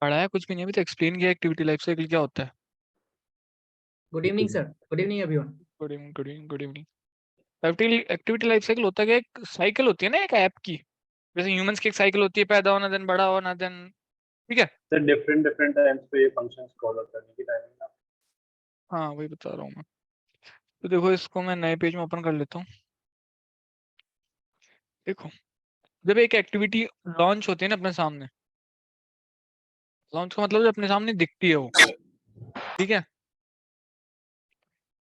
पढ़ा है कुछ भी नहीं, अभी तो एक्सप्लेन किया एक्टिविटी लाइफ साइकिल क्या होता है। Good evening sir, good evening everyone. Good evening, good evening, good evening. Activity life cycle होता क्या, एक साइकिल होती है ना एक ऐप की। जैसे ह्यूमंस की एक साइकिल होती है, पैदा होना, देन बड़ा होना, देन, ठीक है। सर डिफरेंट डिफरेंट टाइम्स पे ये फंक्शंस कॉल होता है की टाइमिंग ना। हाँ वही बता रहा हूँ मैं। तो देखो इसको मैं नए पेज में ओपन कर लेता हूँ। देखो, जब एक एक्टिविटी लॉन्च होती है ना अपने सामने, लॉन्च का मतलब जब अपने सामने दिखती है वो, ठीक है।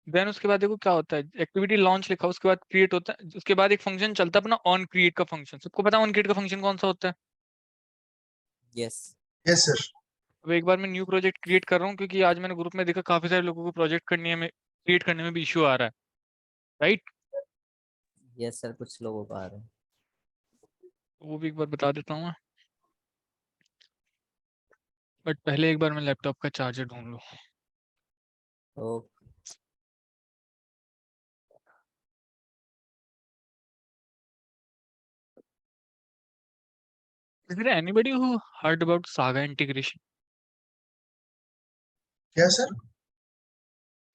देन उसके बाद देखो क्या होता है, एक्टिविटी लॉन्च लिखा, उसके बाद क्रिएट होता है, उसके बाद एक फंक्शन चलता है अपना ऑन क्रिएट का फंक्शन। सबको पता है ऑन क्रिएट का फंक्शन कौन सा होता है? Yes yes sir. अब एक बार मैं न्यू प्रोजेक्ट क्रिएट कर रहा हूँ, क्योंकि आज मैंने ग्रुप में देखा काफी सारे लोगों को प्रोजेक्ट करने में, क्रिएट करने में भी इश्यू आ रहा है, राइट। यस सर, कुछ लोगों को आ रहा है। वो भी एक बार बता देता हूँ मैं, बट पहले एक बार मैं लैपटॉप का चार्जर ढूंढ लूँ। Okay Is there anybody who heard about Saga integration? क्या सर?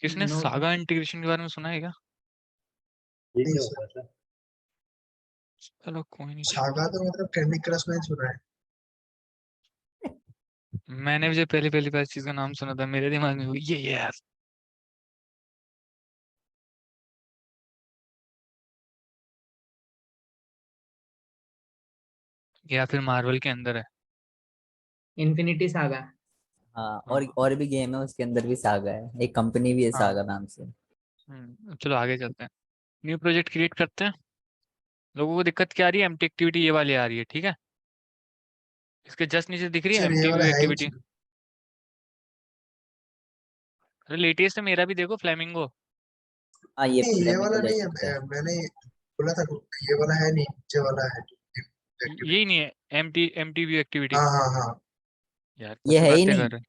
किसने No, सागा इंटीग्रेशन के बारे में सुना है क्या? ये नहीं क्या सर। होता है सर? चलो कोई नहीं, सागा तो मतलब कैंडी क्रश में सुना है। मैंने भी जब पहली पहली बार इस चीज का नाम सुना था, मेरे दिमाग में ये यार, या फिर मार्वल के अंदर है। Infinity saga. हाँ, हाँ और भी गेम है, उसके अंदर भी सागा है, एक कंपनी भी है हाँ। सागा नाम से। चलो आगे चलते हैं। न्यू प्रोजेक्ट क्रिएट करते हैं। लोगों को दिक्कत क्या आ रही है? एम्प्टी एक्टिविटी ये वाली आ रही है, ठीक है। इसके जस्ट नीचे दिख रही है सर ये एम्प्टी व्यू वाला है ही एक्टिविटी। नहीं। अरे लेटेस्ट है मेरा भी, देखो फ्लेमिंगो। हाँ, ये ये वाला फ्लेमिंगो नहीं जैसे है। है, मैंने बोला था ये वाला है नहीं, नीचे वाला है यही एक्टिविटी। नहीं है एम्प्टी एम्प्टी व्यू एक्टिविटी? हाँ हाँ हाँ। यार ये कैसी है ही बातें कर नहीं। रहे हैं।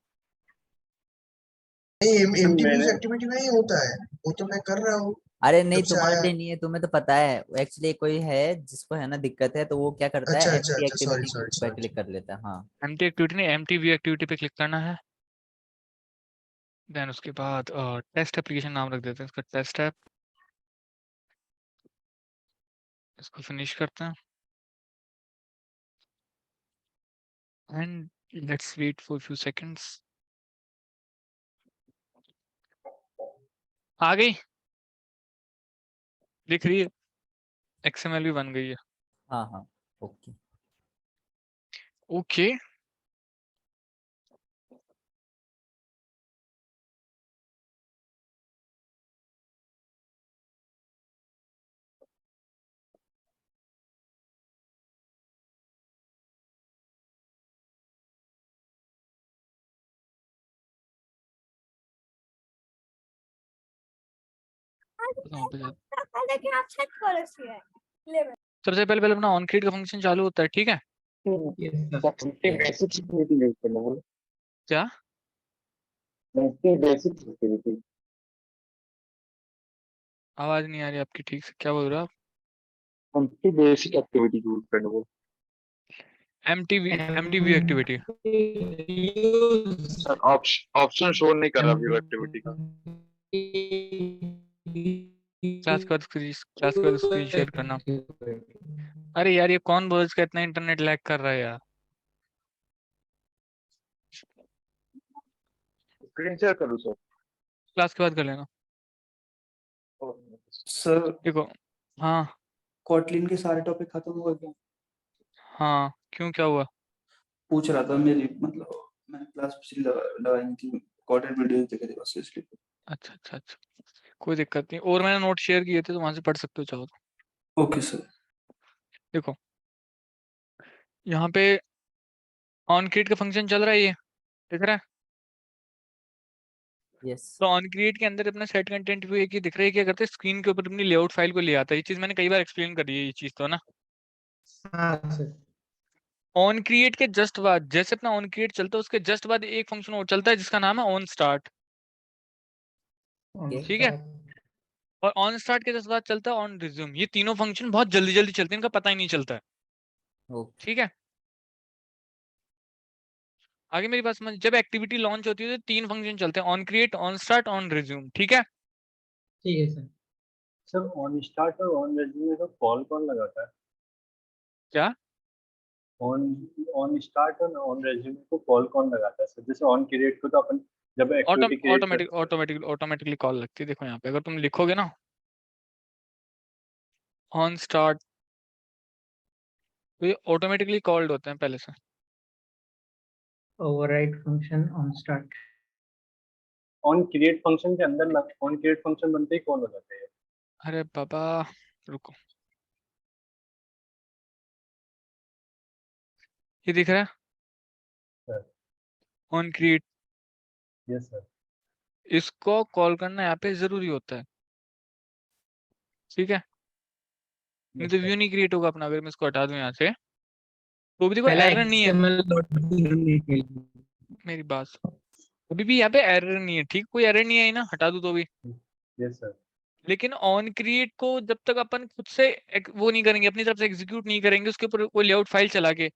नहीं, सर एम्प्टी व्यूज मैंने एक्टिविटी में ही होता है, वो तो मैं कर रहा हूँ अरे नहीं, जब से तुम्हारे आया। लिए नहीं है, तुम्हें तो पता है। एक्चुअली कोई है जिसको है ना दिक्कत है, तो वो क्या करता अच्छा है, अच्छा एम्प्टी अच्छा, सॉरी एक्टिविटी सॉरी पर सॉरी। क्लिक कर लेता है। हाँ एम्प्टी एक्टिविटी नहीं, एम्प्टी व्यू एक्टिविटी पे क्लिक करना है। देन उसके बाद टेस्ट एप्लीकेशन नाम रख देते हैं इसका, टेस्ट ऐप। इसको फिनिश करते हैं and let's wait for few seconds. आ गई, दिख रही है, एक्सएमएल भी बन गई है। हाँ हाँ। Okay okay. सबसे पहले पहले अपना ऑन क्रिएट का फंक्शन चालू होता है, ठीक है। बेसिक सिक्योरिटी यूज करना बोलो। क्या? Basic security. आवाज नहीं आ रही आपकी ठीक से, क्या बोल रहे हो आप? हमसे बेसिक एक्टिविटी यूज करना बोलो। MTV activity. Sir option show नहीं कर रहा व्यू एक्टिविटी का। क्लास का स्क्रीन शेयर करना। अरे यार ये कौन बोल का इतना इंटरनेट लैग कर रहा है यार। स्क्रीन शेयर करूँ सर? क्लास के बाद कर लेना। सर देखो, हाँ कॉटलिन के सारे टॉपिक खत्म हो गए? हाँ, क्यों क्या हुआ? पूछ रहा था, मेरी मतलब मैंने क्लास पिछली लगाई थी, कॉटन वीडियो देखे थे बस इसलिए। अच्छा अच्छा अच्छा, कोई दिक्कत नहीं, और मैंने नोट शेयर किए थे तो वहां से पढ़ सकते हो चाहो तो। Okay sir. देखो यहाँ पे ऑन क्रिएट का फंक्शन चल रहा है, ये दिख रहा है। यस तो ऑन क्रिएट के अंदर अपना सेट कंटेंट व्यू एक ही दिख रहा है, क्या करते हैं स्क्रीन के ऊपर अपनी लेआउट फाइल को ले आता है। ये चीज मैंने कई बार एक्सप्लेन करी है ये चीज तो ना। हाँ सर। ऑन क्रिएट के जस्ट बाद, जैसे अपना ऑन क्रिएट चलता है उसके जस्ट बाद एक फंक्शन और चलता है जिसका नाम है ऑन स्टार्ट, ओके ठीक है। और ऑन स्टार्ट के जस्ट बाद चलता है ऑन रिज्यूम। ये तीनों फंक्शन बहुत जल्दी जल्दी चलते हैं, इनका पता ही नहीं चलता है, ओके। ठीक है। आगे मेरी बात समझ, जब एक्टिविटी लॉन्च होती है तो 3 फंक्शन चलते हैं, on create, on start, on resume, ठीक है। ठीक है सर। सर ऑन स्टार्ट और ऑन रेज्यूमे को कॉल कौन लगाता है? क्या? ऑन ऑन स्टार्ट और ऑन रेज्यूमे को कॉल कौन लगाता है सर? जैसे ऑन क्रिएट को तो अपन जब एक्टिविटी क्रिएट ऑटोमेटिकली कॉल लगती है। देखो यहाँ पे अगर तुम लिखोगे ना ऑन स्टार्ट, तो ये ऑटोमेटिकली कॉल्ड होते हैं पहले से। Override function on start. On create function के अंदर ऑन क्रिएट फंक्शन बनते ही कॉल हो जाते हैं। अरे बाबा रुको, ये दिख रहा है sir on create, yes sir. इसको कॉल करना यहाँ पे जरूरी होता है, ठीक है। नहीं तो व्यू नहीं क्रिएट होगा अपना। अगर मैं इसको हटा दूं यहाँ से तो भी देखो पहला एरर नहीं है। XML मेरी बात अभी भी यहाँ पे एरर नहीं है, ठीक, कोई एरर नहीं है ना, हटा दूं तो भी। Yes sir. लेकिन ऑन क्रिएट को जब तक अपन खुद से वो नहीं करेंगे, अपनी तरफ से एग्जीक्यूट नहीं करेंगे उसके ऊपर कोई लेआउट फाइल चला के,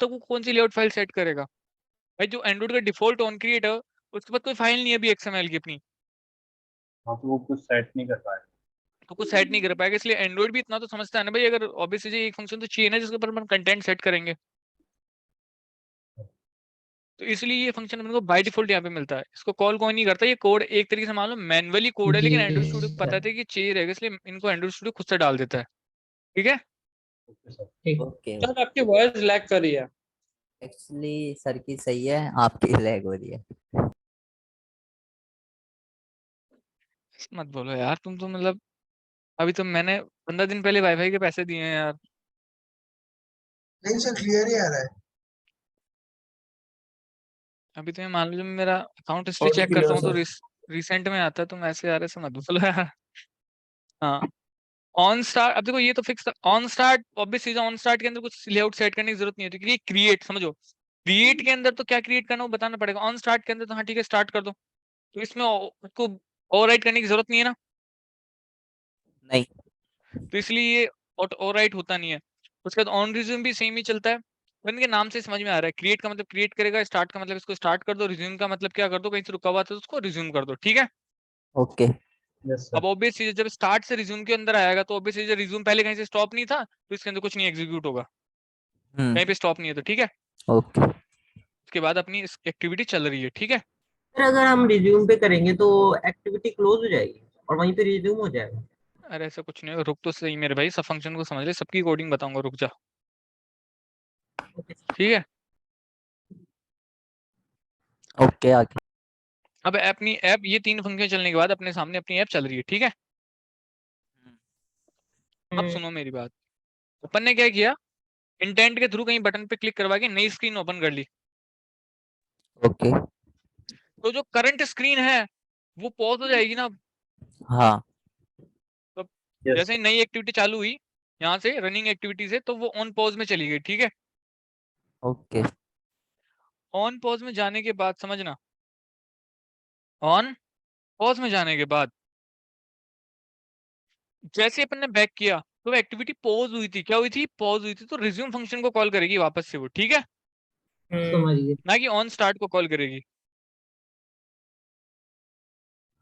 तो वो कौन सी लेआउट फाइल सेट करेगा भाई? जो एंड्रॉइड का डिफॉल्ट ऑन क्रिएट है उसके बाद कोई फाइल नहीं है अभी XML की अपनी, हाँ तो वो कुछ सेट नहीं कर पाए। तो कुछ सेट नहीं कर पाएगा। इसलिए एंड्रॉइड भी इतना तो समझता है ना भाई, अगर ऑब्वियसली एक फंक्शन तो चाहिए ना जिसके ऊपर अपन कंटेंट सेट करेंगे, तो इसलिए ये फंक्शन अपन को बाय डिफॉल्ट यहाँ पे मिलता है। इसको कॉल कोई नहीं करता, ये कोड एक तरीके से मान लो मैनुअली कोड है, लेकिन एंड्रॉइड स्टूडियो को पता सर। था कि चाहिए रहेगा, इसलिए इनको एंड्रॉइड स्टूडियो खुद से डाल देता है, ठीक है। Okay sir. ठीक। ओके। सर आपकी वॉइस लैग कर रही है। एक्चुअली सर की सही है, आपकी लैग हो रही है। मत बोलो यार, तुम तो मतलब अभी तो मैंने 15 दिन पहले वाईफाई के पैसे दिए हैं यार। नहीं सर, क्लियर ही आ रहा है। अभी तो मैं मान लो जब मेरा अकाउंट हिस्ट्री और चेक क्लियर करता हूँ तो सर। रिसेंट में आता है, तुम ऐसे यार ऐसे मत बोलो यार। हाँ, ऑन स्टार्ट, अब देखो ये तो फिक्स ऑन स्टार्ट, ऑब्वियस चीज ऑन स्टार्ट के अंदर कुछ लेआउट सेट करने की जरूरत नहीं होती, क्योंकि क्रिएट समझो, क्रिएट के अंदर तो क्या क्रिएट करना वो बताना पड़ेगा। ऑन स्टार्ट के अंदर तो हाँ ठीक है स्टार्ट कर दो, तो इसमें उसको ओवरराइट करने की जरूरत नहीं है ना, नहीं। तो इसलिए ये ओवरराइट होता नहीं है। उसके बाद ऑन रिज्यूम भी सेम ही चलता है, पर इनके नाम से समझ में आ रहा है, क्रिएट का मतलब क्रिएट करेगा, स्टार्ट का मतलब इसको स्टार्ट कर दो, रिज्यूम का मतलब क्या कर दो, कहीं से रुका हुआ था तो उसको रिज्यूम कर दो, ठीक है। ओके। यस अब सर। ऑब्वियस चीज जब स्टार्ट से रिज्यूम के अंदर आएगा तो ऑब्वियस चीज रिज्यूम पहले कहीं से स्टॉप नहीं था, तो इसके अंदर कुछ नहीं एग्जीक्यूट होगा, कहीं पे स्टॉप नहीं है, तो ठीक है। ओके। उसके बाद अपनी एक्टिविटी चल रही है, ठीक है। सर अगर हम रिज्यूम पे करेंगे तो एक्टिविटी क्लोज हो जाएगी और वहीं पे रिज्यूम हो जाएगा। अरे ऐसा कुछ नहीं है, रुक तो सही मेरे भाई, सब फंक्शन को समझ ले, सबकी कोडिंग बताऊंगा, रुक जा, ठीक है। ओके आगे। अब अपनी ऐप, ये 3 फंक्शन चलने के बाद अपने सामने अपनी ऐप चल रही है, ठीक है। अब सुनो मेरी बात, अपन ने क्या किया, इंटेंट के थ्रू कहीं बटन पे क्लिक करवा के नई स्क्रीन ओपन कर ली, ओके। तो जो करंट स्क्रीन है वो पॉज हो जाएगी ना। हाँ। तो यस जैसे ही नई एक्टिविटी चालू हुई यहाँ से रनिंग एक्टिविटी से, तो वो ऑन पॉज में चली गई, ठीक है। ओके। ऑन पॉज में जाने के बाद समझना, ऑन पॉज में जाने के बाद जैसे अपन ने बैक किया तो एक्टिविटी पॉज हुई थी, क्या हुई थी, पॉज हुई थी, तो रिज्यूम फंक्शन को कॉल करेगी वापस से वो, ठीक है, समझ गए। ना कि ऑन स्टार्ट को कॉल करेगी।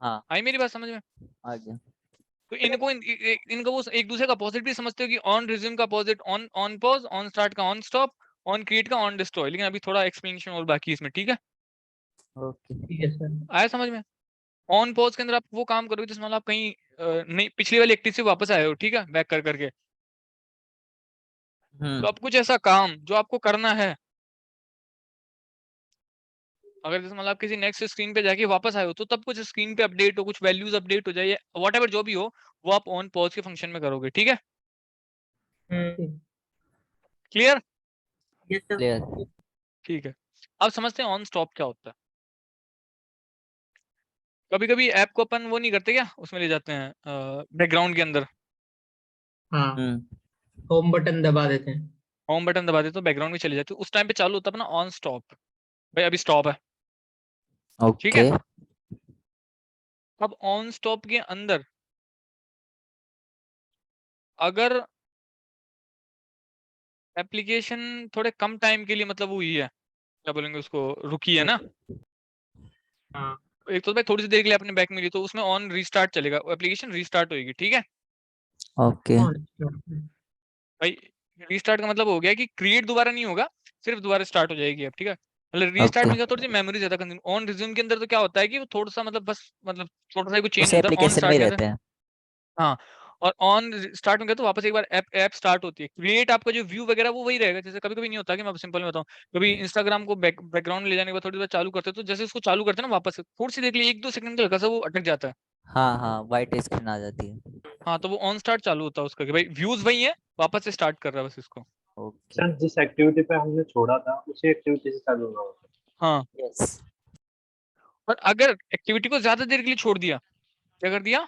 हाँ आई मेरी बात समझ में? आगे। तो इनको वो एक दूसरे का अपोजिट भी समझते हो कि ऑन रिज्यूम का opposite on on pause, on start का ऑन स्टॉप, ऑन क्रिएट का ऑन डिस्ट्रॉय, लेकिन अभी थोड़ा एक्सप्लेनेशन और बाकी है इसमें, ठीक है। ओके। ठीक है सर। आया समझ में? ऑन पॉज के अंदर आप वो काम करोगे जिसमें आप कहीं नहीं पिछली वाली एक्टिव से वापस आए हो, ठीक है, बैक कर करके, तो अब कुछ ऐसा काम जो आपको करना है, अगर जैसे मतलब आप किसी नेक्स्ट स्क्रीन पे जाके वापस आए हो, तो तब कुछ स्क्रीन पे अपडेट हो, कुछ वैल्यूज अपडेट हो जाए, वॉट एवर जो भी हो, वो आप ऑन पॉज के फंक्शन में करोगे, ठीक है। क्लियर? Yes sir. क्लियर। ठीक है। अब समझते हैं ऑन स्टॉप क्या होता है। कभी कभी ऐप को अपन वो नहीं करते क्या, उसमें ले जाते हैं बैकग्राउंड के अंदर, हाँ, होम बटन दबा देते हैं। होम बटन दबा देते तो बैकग्राउंड में चले जाते, उस टाइम पे चालू होता है अपना ऑन स्टॉप, भाई अभी स्टॉप है, ठीक है। ओके। अब ऑन स्टॉप के अंदर अगर एप्लीकेशन थोड़े कम टाइम के लिए मतलब हुई है, क्या बोलेंगे उसको, रुकी है ना। हाँ। एक तो भाई थोड़ी सी देर के लिए अपने बैक मिली तो उसमें ऑन रीस्टार्ट चलेगा, एप्लीकेशन रीस्टार्ट होगी, ठीक है ओके भाई। रीस्टार्ट का मतलब हो गया कि क्रिएट दोबारा नहीं होगा, सिर्फ दोबारा स्टार्ट हो जाएगी अब, ठीक है। मतलब रीस्टार्ट में क्या थोड़ी सी मेमोरी ज्यादा कंज्यूम, ऑन रिज्यूम के अंदर तो क्या होता है कि वो थोड़ा सा मतलब बस मतलब छोटा सा कुछ चेंज उसी होता है, ऑन एप्लीकेशन में स्टार्ट ही के रहते अंदर। हैं। हाँ, और ऑन स्टार्ट में गया तो वापस एक बार ऐप स्टार्ट होती है। क्रिएट आपका जो व्यू वगैरह वो वही रहेगा, जैसे कभी कभी नहीं होता कि मैं सिंपल में बताऊं, कभी इंस्टाग्राम को बैकग्राउंड में ले जाने के बाद थोड़ी देर चालू करते हैं, तो जैसे उसको चालू करते हैं ना वापस थोड़ी सी देख लिए 1-2 सेकंड का हल्का सा वो अटक जाता है। हाँ हाँ, वाइट स्क्रीन आ जाती है। हाँ, तो वो ऑन स्टार्ट चालू होता है उसका कि भाई व्यूज वही है, वापस से स्टार्ट कर रहा है बस इसको। ओके। सर जिस एक्टिविटी पे हमने छोड़ा था उसी एक्टिविटी से चालू होगा वो। हाँ, यस। और अगर एक्टिविटी को ज्यादा देर के लिए छोड़ दिया, क्या कर दिया,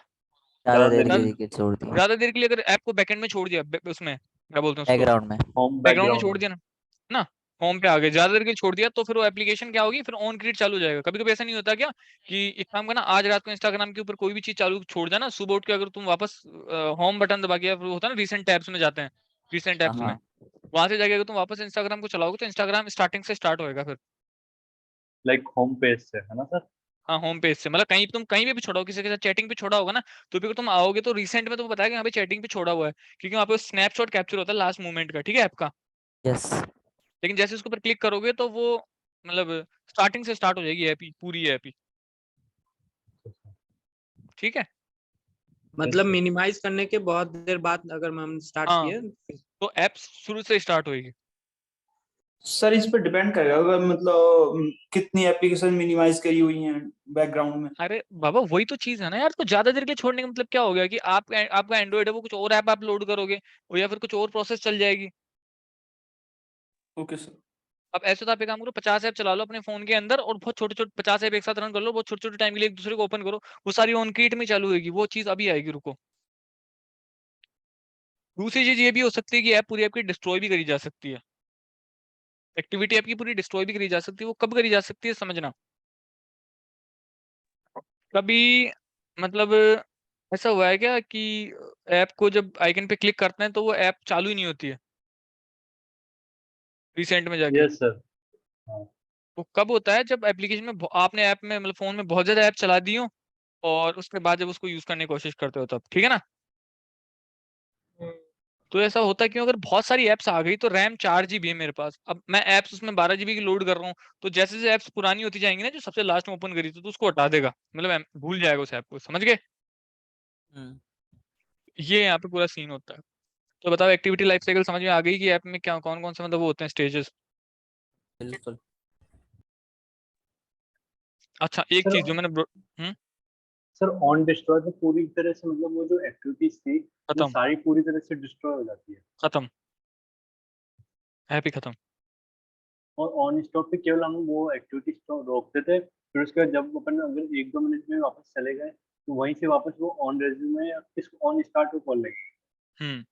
ज्यादा देर ज्यादा के लिए छोड़ दी ज्यादा देर के लिए अगर ऐप को बैकएंड में छोड़ दिया, उसमें क्या बोलते हैं उसको, बैकग्राउंड में। होम बैकग्राउंड में छोड़ बैकग्राउंड दिया ना, होम पे आ गए, ज्यादा देर के लिए छोड़ दिया तो फिर वो एप्लीकेशन क्या होगी, फिर ऑन क्रिएट चालू हो जाएगा। कभी कभी ऐसा नहीं होता क्या कि एक काम करना, आज रात को इंस्टाग्राम के ऊपर कोई भी चीज चालू छोड़ देना, सुबह उठ के अगर तुम वापस होम बटन दबा के, या फिर होता है ना रीसेंट टैब्स में जाते हैं, रीसेंट हाँ टैब्स में हाँ। वहां से जाके अगर तुम वापस इंस्टाग्राम को चलाओगे तो इंस्टाग्राम स्टार्टिंग से स्टार्ट होएगा फिर। लाइक होम पेज से है ना सर। हाँ, होम पेज से, मतलब कहीं तुम कहीं भी छोड़ो, किसी के साथ चैटिंग पे छोड़ा होगा ना, तो फिर तुम आओगे तो रिसेंट में तो बताया कि यहाँ पे चैटिंग पे छोड़ा हुआ है, क्योंकि वहाँ पे स्नैपशॉट कैप्चर होता है लास्ट मोमेंट का, ठीक है, ऐप का। यस। लेकिन जैसे उसके ऊपर क्लिक करोगे तो वो मतलब स्टार्टिंग से स्टार्ट हो जाएगी ऐप ही, पूरी ऐप ही, ठीक है। मतलब मिनिमाइज करने के बहुत देर बाद अगर हम स्टार्ट हाँ, किए तो ऐप शुरू से स्टार्ट होएगी। सर इस पर डिपेंड करेगा, अगर मतलब कितनी एप्लीकेशन मिनिमाइज करी हुई हैं बैकग्राउंड में। अरे बाबा वही तो चीज है ना यार, तो ज्यादा देर के लिए छोड़ने का मतलब क्या हो गया कि आपका एंड्रॉइड है, वो कुछ और ऐप आप लोड करोगे, वो या फिर कुछ और प्रोसेस चल जाएगी। Okay sir. अब ऐसे तो आप एक काम करो, 50 ऐप चला लो अपने फोन के अंदर और बहुत छोटे छोटे 50 ऐप एक साथ रन कर लो, बहुत छोटे छोटे टाइम के लिए एक दूसरे को ओपन करो, वो सारी ऑन क्रिएट में चालू होगी, वो चीज अभी आएगी, रुको। दूसरी चीज ये भी हो सकती है कि ऐप पूरी आपकी डिस्ट्रॉय भी करी जा सकती है, एक्टिविटी आपकी पूरी डिस्ट्रॉय भी करी जा सकती है। वो कब करी जा सकती है समझना, कभी मतलब ऐसा हुआ है क्या कि ऐप को जब आइकन पे क्लिक करते हैं तो वो ऐप चालू ही नहीं होती है रिसेंट में जाके। Yes sir. हाँ वो कब होता है, जब एप्लीकेशन में आपने ऐप में मतलब फोन में बहुत ज्यादा ऐप चला दी हो और उसके बाद जब उसको यूज करने की कोशिश करते हो तब, ठीक है ना। तो ऐसा होता क्यों, अगर बहुत सारी ऐप्स आ गई तो रैम 4 GB है मेरे पास, अब मैं ऐप्स उसमें 12 GB की लोड कर रहा हूँ, तो जैसे जैसे ऐप्स पुरानी होती जाएंगी ना, जो सबसे लास्ट में ओपन करी थी तो उसको हटा देगा, मतलब भूल जाएगा उस ऐप को, समझ गए। हम्म। ये यहाँ पे पूरा सीन होता है। तो बताओ, एक्टिविटी लाइफ साइकिल समझ में आ गई कि ऐप में क्या कौन कौन से मतलब वो होते हैं स्टेजेस। बिल्कुल। अच्छा, एक सर। चीज जो मैंने सर ऑन डिस्ट्रॉय तो पूरी तरह से मतलब वो जो एक्टिविटीज थी वो खत्म, सारी पूरी तरह से डिस्ट्रॉय हो जाती है। खत्म, ऐप ही खत्म। और ऑन स्टॉप पे केवल हम वो एक्टिविटी रोकते थे, फिर उसके बाद जब अपन अगर 1-2 मिनट में वापस चले गए तो वहीं से वापस वो ऑन रेज्यूमे या किस ऑन स्टार्ट पे कॉल लगेगी। हम्म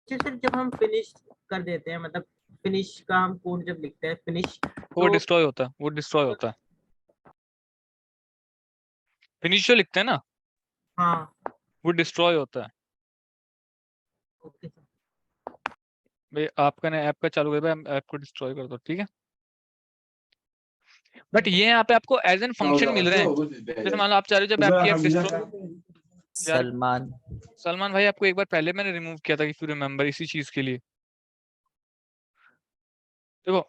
अच्छा सर, जब हम फिनिश कर देते हैं, मतलब फिनिश का हम कोड जब लिखते हैं फिनिश, वो तो डिस्ट्रॉय होता है, वो डिस्ट्रॉय होता है। फिनिश जो लिखते हैं ना, हाँ वो डिस्ट्रॉय होता है। Okay sir. भाई आपका ने ऐप का चालू कर दिया, ऐप को डिस्ट्रॉय कर दो, ठीक है। बट ये यहाँ पे आपको एज एन फंक्शन मिल रहे हैं, जैसे मान लो आप चाह रहे हो जब आपकी ऐप डिस्ट्रॉय, यार सलमान। सलमान भाई आपको एक बार पहले मैंने रिमूव किया था, इफ यू रिमेम्बर, इसी चीज के लिए। देखो,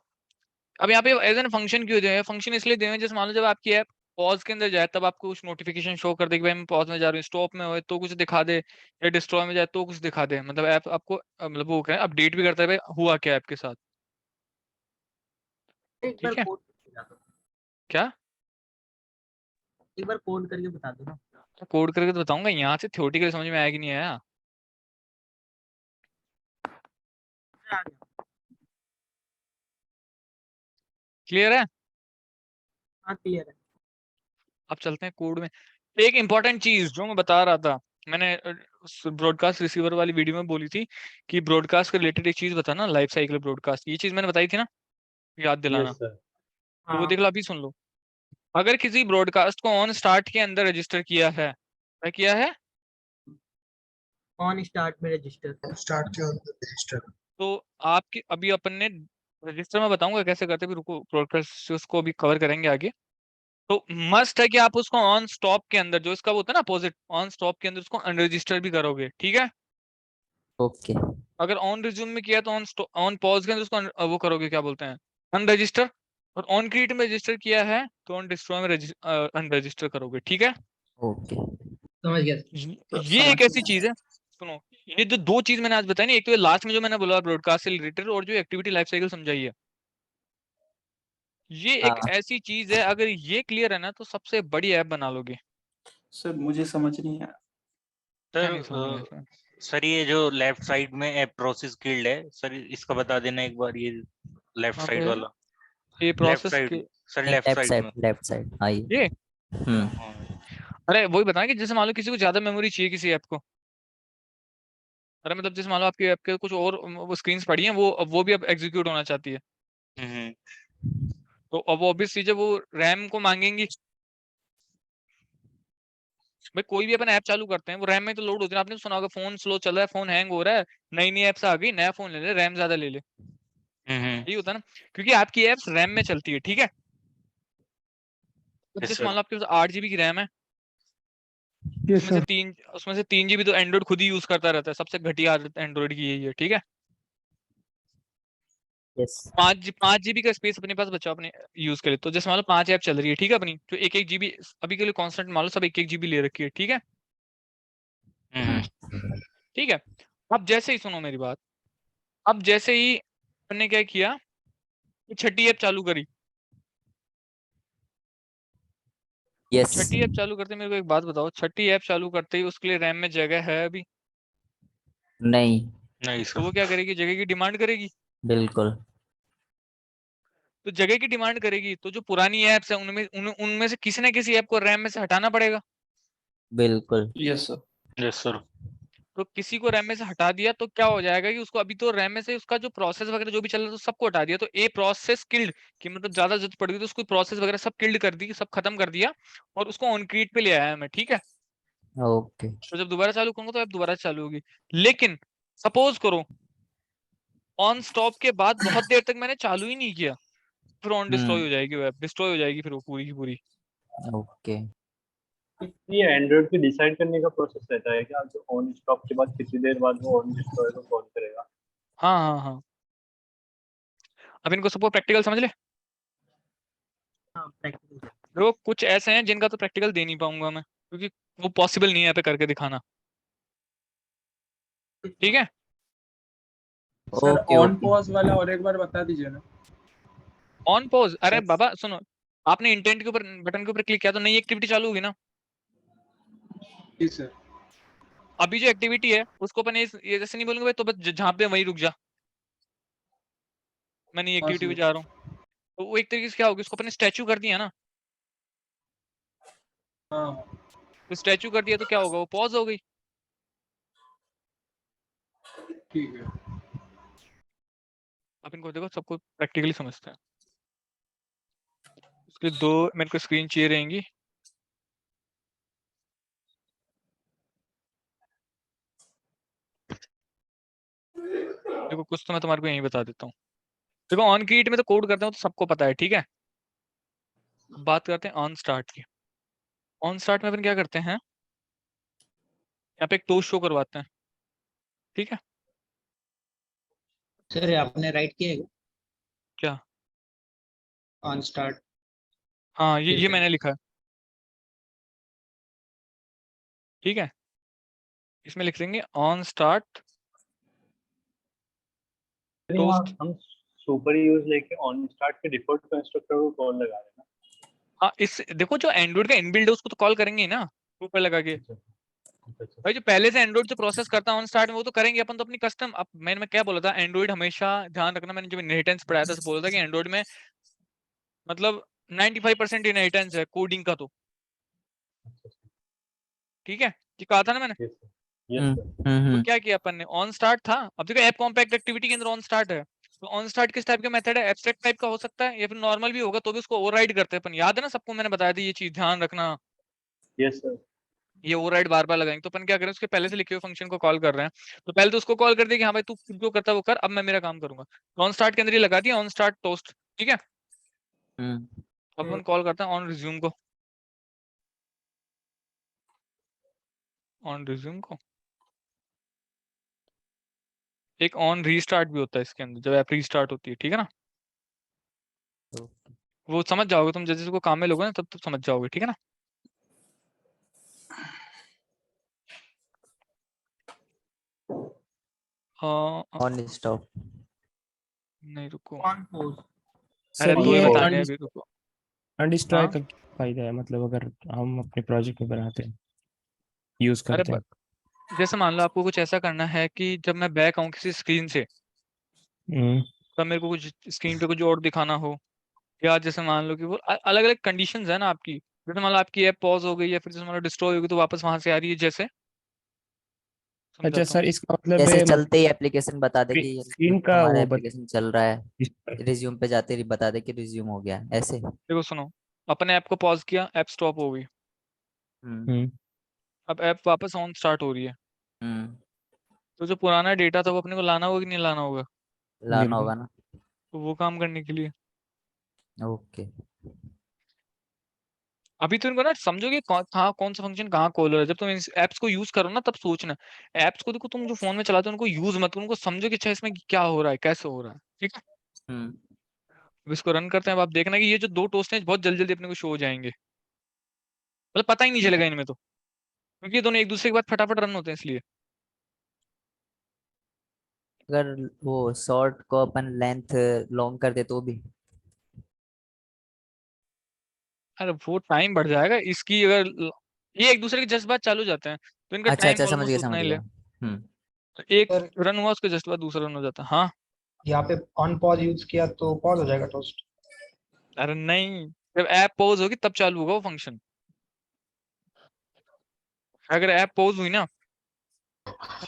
अब यहाँ पे एज एन फंक्शन क्यों दिया है, फंक्शन इसलिए दिए हैं जैसे मान लो जब आपकी ऐप पॉज के अंदर जाए तब आपको कुछ नोटिफिकेशन शो कर दे कि भाई मैं पॉज में जा रहा हूँ, स्टॉप में हो तो कुछ दिखा दे, या डिस्ट्रॉय में जाए तो कुछ दिखा दे, मतलब ऐप आपको मतलब वो क्या अपडेट भी करता है भाई हुआ क्या ऐप के साथ, एक बार ठीक है। कोड बता दो, क्या एक बार कोड करके बता दो ना। कोड करके तो बताऊंगा, यहाँ से थ्योरेटिकल समझ में आया कि नहीं आया। आ गया। क्लियर है, हाँ क्लियर है। अब चलते हैं कोड में। एक इंपॉर्टेंट चीज जो मैं बता रहा था, मैंने ब्रॉडकास्ट रिसीवर वाली वीडियो में बोली थी कि ब्रॉडकास्ट के रिलेटेड एक चीज बताना, लाइफ साइकिल ब्रॉडकास्ट, ये चीज मैंने बताई थी ना, याद दिलाना। Yes sir. तो वो हाँ देख लो, अभी सुन लो। अगर किसी ब्रॉडकास्ट को ऑन स्टार्ट के अंदर रजिस्टर किया है, क्या किया है, ऑन स्टार्ट में रजिस्टर। स्टार्ट के अंदर रजिस्टर। तो आपकी अभी अपन ने रजिस्टर में बताऊंगा कैसे करते, भी रुको, प्रोसेस को भी कवर करेंगे आगे। तो मस्ट है कि आप उसको ऑन स्टॉप के अंदर, जो इसका वो होता है ना अपोजिट, ऑन स्टॉप के अंदर उसको अनरजिस्टर भी करोगे, ठीक है। ओके। अगर ऑन रिज्यूम में किया तो ऑन पॉज के अंदर उसको वो करोगे, क्या बोलते हैं, अनरजिस्टर। और ऑन क्रिएट में रजिस्टर किया है तो ऑन डिस्ट्रॉय में अनरजिस्टर करोगे, ठीक है। ओके। समझ गया सर। ये एक ऐसी चीज है, सुनो, ये जो दो चीज मैंने आज बताई ना, एक तो ये लास्ट में जो मैंने बोला ब्रॉडकास्ट से रिलेटेड, और जो एक्टिविटी लाइफ साइकिल समझाई है, ये एक हाँ। ऐसी चीज है, अगर ये क्लियर है ना तो सबसे बड़ी ऐप बना लोगे। सर मुझे समझ नहीं आया। क्या नहीं समझ में सर आया? सर ये जो लेफ्ट साइड में ऐप प्रोसेस गिल्ड है सर, इसका बता देना एक बार, ये लेफ्ट वहाँ साइड पे वाला, ये लेफ्ट प्रोसेस साइड के sir, left left side side, में। लेफ्ट साइड, हाँ ये। ये हाँ, अरे वही बताया कि जैसे मान लो किसी को ज्यादा मेमोरी चाहिए किसी ऐप को, अरे मतलब जैसे मान लो आपके ऐप के कुछ और वो स्क्रीन्स पड़ी हैं, वो भी अब एग्जीक्यूट होना चाहती है, हम्म, तो अब ऑब्वियस चीज है वो रैम को मांगेंगी। भाई कोई भी अपन ऐप चालू करते हैं वो रैम में तो लोड होती है, आपने तो सुना होगा फोन स्लो चल रहा है, फोन हैंग हो रहा है, नई नई ऐप्स आ गई, नया फोन ले ले, रैम ज्यादा ले ले, यही होता है ना, क्योंकि आपकी ऐप्स रैम में चलती है, ठीक है। अब यस जैसे मान सर, लो आपके पास 8 GB की रैम है, यस सर। उसमें से 3 GB तो एंड्रॉइड खुद ही यूज करता रहता है, सबसे घटिया आदत एंड्रॉइड की यही है, ठीक है। यस। 5 GB का स्पेस अपने पास बचा अपने यूज के लिए, तो जैसे मान लो 5 ऐप चल रही है, ठीक है, अपनी जो 1-1 GB अभी के लिए कांस्टेंट मान लो, सब 1-1 GB ले रखी है, ठीक है। ठीक है, अब जैसे ही सुनो मेरी बात, अब जैसे ही अपन ने क्या किया, छठी ऐप चालू करी, यस। छठी ऐप चालू करते मेरे को एक बात बताओ, छठी ऐप चालू करते ही उसके लिए रैम में जगह है अभी? नहीं। नहीं तो वो सर, क्या करेगी, जगह की डिमांड करेगी। बिल्कुल। तो जगह की डिमांड करेगी तो जो पुरानी ऐप्स है उनमें से किसी न किसी ऐप को रैम में से हटाना पड़ेगा। बिल्कुल। Yes sir. यस सर, तो किसी को रैम में से हटा दिया तो क्या हो जाएगा कि उसको अभी तो रैम में से उसका जो प्रोसेस वगैरह जो भी चल रहा है तो सबको हटा दिया, तो ए प्रोसेस किल्ड, कि मतलब ज्यादा जरूरत पड़ गई तो उसको प्रोसेस वगैरह सब किल्ड कर दी, सब खत्म कर दिया, और उसको ऑन क्रीट पे ले आया मैं, ठीक है। ओके। तो जब दोबारा चालू करूंगा तो ऐप दोबारा चालू होगी, लेकिन सपोज करो ऑन स्टॉप के बाद बहुत देर तक मैंने चालू ही नहीं किया, फिर ऑन डिस्ट्रॉय हो जाएगी, वेब डिस्ट्रॉय हो जाएगी फिर वो पूरी की पूरी। ओके। ये एंड्रॉइड पे डिसाइड करने का प्रोसेस रहता है क्या, जो ऑन स्टॉप के बाद कितनी देर बाद वो ऑन डिस्ट्रॉय को कॉल करेगा? हाँ हाँ हाँ, अब इनको सबको प्रैक्टिकल समझ ले। हाँ प्रैक्टिकल। देखो कुछ ऐसे हैं जिनका तो प्रैक्टिकल दे नहीं पाऊंगा मैं, क्योंकि वो पॉसिबल नहीं है यहाँ पे करके दिखाना, ठीक है। Sir okay. On okay. Pause वाला और एक बार बता दीजिए ना। ऑन पॉज, अरे सर। बाबा सुनो, आपने इंटेंट के ऊपर बटन के ऊपर क्लिक किया तो नई एक्टिविटी चालू होगी ना। जी सर। अभी जो एक्टिविटी है उसको अपन ये जैसे नहीं बोलेंगे भाई तो बस जहाँ पे वहीं रुक जा, मैं नई हाँ एक्टिविटी पे सर। जा रहा हूँ, तो वो एक तरीके से क्या होगी, उसको अपन स्टैचू कर दिया ना, हाँ तो स्टैचू कर दिया तो क्या होगा, वो पॉज हो गई। ठीक है। आप इनको देखो सबको प्रैक्टिकली समझते हैं, उसके दो मेरे को स्क्रीन चाहिए रहेंगी। देखो कुछ तो मैं तुम्हारे को यही बता देता हूँ। देखो ऑन क्रिएट में तो कोड करते हो तो सबको पता है, ठीक है। अब बात करते हैं ऑन स्टार्ट की। ऑन स्टार्ट में अपन क्या करते हैं, यहाँ पे एक टोस्ट शो करवाते हैं, ठीक है। सर आपने राइट किया क्या? On start? हाँ ये मैंने लिखा है, ठीक है। इसमें लिख देंगे ऑन स्टार्ट टोस्ट। हम सुपर यूज लेके ऑन स्टार्ट के डिफॉल्ट कंस्ट्रक्टर को कॉल लगा रहे हैं ना। हाँ इस देखो जो एंड्रॉइड का इनबिल्ड है उसको तो कॉल करेंगे ही ना ऊपर लगा के। भाई जो पहले से एंड्रॉइड से प्रोसेस करता है ऑन स्टार्ट में वो तो करेंगे अपन, तो अपनी कस्टम। अब मैं क्या बोला था, एंड्रॉइड हमेशा ध्यान रखना, मैंने जब इनहेरिटेंस पढ़ाया था तो बोला था कि एंड्रॉइड में मतलब 95% इनहेरिटेंस है कोडिंग का, तो ठीक है, ये कहा था ना मैंने। तो क्या किया अपन ने, ऑन स्टार्ट था, अब देखो ऐप कॉम्पैक्ट एक्टिविटी के अंदर ऑन स्टार्ट है, तो ऑन स्टार्ट किस टाइप का मेथड है, एब्स्ट्रैक्ट टाइप का हो सकता है या फिर नॉर्मल भी होगा, तो भी उसको ओवरराइड करते हैं अपन, याद है ना सबको, मैंने बताया था ये चीज ध्यान रखना। Yes sir. ये ओवरराइड बार बार लगाएंगे, तो अपन क्या करें, उसके पहले से लिखे हुए फंक्शन को कॉल कर रहे हैं, तो पहले तो उसको कॉल कर दिया कि हाँ भाई तू जो करता है वो कर, अब मैं मेरा काम करूंगा। ऑन स्टार्ट के अंदर ये लगा दिया ऑन स्टार्ट टोस्ट, ठीक है। अब अपन कॉल करते हैं ऑन रिज्यूम को, ऑन रिज्यूम को। एक ऑन रीस्टार्ट भी होता है इसके अंदर, जब ऐप रीस्टार्ट होती है, ठीक है ना। वो समझ जाओगे तुम, जैसे इसको काम में लोगे ना तब समझ जाओगे, ठीक है ना। On stop. नहीं रुको, ऑन पोज। अरे सर दो ही ये बताने हैं अभी, रुको। अनडिस्ट्रॉय हाँ का क्या फायदा है, मतलब अगर हम अपने प्रोजेक्ट में बनाते हैं, यूज अरे करते हैं। जैसे मान लो आपको कुछ ऐसा करना है कि जब मैं बैक आऊं किसी स्क्रीन से, हम्म, तब मेरे को कुछ स्क्रीन पे कुछ और दिखाना हो, या जैसे मान लो कि वो अलग अलग कंडीशंस है ना आपकी, जैसे मान लो आपकी ऐप पॉज हो गई या फिर जैसे मान लो डिस्ट्रॉय होगी तो वापस वहां से आ रही है, जैसे अच्छा समझाता हूँ। सर, इसका मतलब जैसे है चलते ही एप्लीकेशन बता दे कि स्क्रीन का हमारा वो एप्लीकेशन चल रहा है, बता। रिज्यूम पे जाते ही बता दे कि रिज्यूम हो गया, ऐसे। देखो सुनो, अपने ऐप को पॉज किया, ऐप स्टॉप हो गई, हम्म अब ऐप वापस ऑन स्टार्ट हो रही है, हम्म तो जो पुराना डेटा था वो अपने को लाना होगा कि नहीं लाना होगा, लाना बिल्कुल। होगा ना। तो वो काम करने के लिए ओके। अभी तो इनको ना समझोगे कहाँ कौन सा फंक्शन कहाँ कॉल हो रहा है, जब तुम इस एप्स को यूज करो ना तब सोचना। एप्स को देखो, तुम जो फोन में चलाते हो उनको यूज मत करो, उनको समझो कि अच्छा इसमें क्या हो रहा है, कैसे हो रहा है, ठीक है। हम्म अब इसको रन करते हैं, अब आप देखना कि ये जो दो टोस्ट हैं बहुत जल्दी जल्दी अपने को शो हो जाएंगे, मतलब पता ही नहीं चलेगा इनमें तो, क्योंकि ये दोनों एक दूसरे के बाद फटाफट रन होते हैं इसलिए। अगर वो शॉर्ट को अपन लेंथ लॉन्ग कर दे तो भी। अरे वो टाइम बढ़ जाएगा इसकी, अगर ये एक दूसरे के जस्ट बाद चालू हो जाते हैं तो इनका अच्छा टाइम अच्छा, समझ ऑलमोस्ट गया उतना समझ ही गया। ले, एक सर रन हुआ उसके जस्ट बाद दूसरा रन हो जाता है। हाँ यहाँ पे ऑन पॉज यूज किया तो पॉज हो जाएगा टोस्ट। अरे नहीं, जब ऐप पॉज होगी तब चालू होगा वो फंक्शन, अगर ऐप पॉज हुई ना।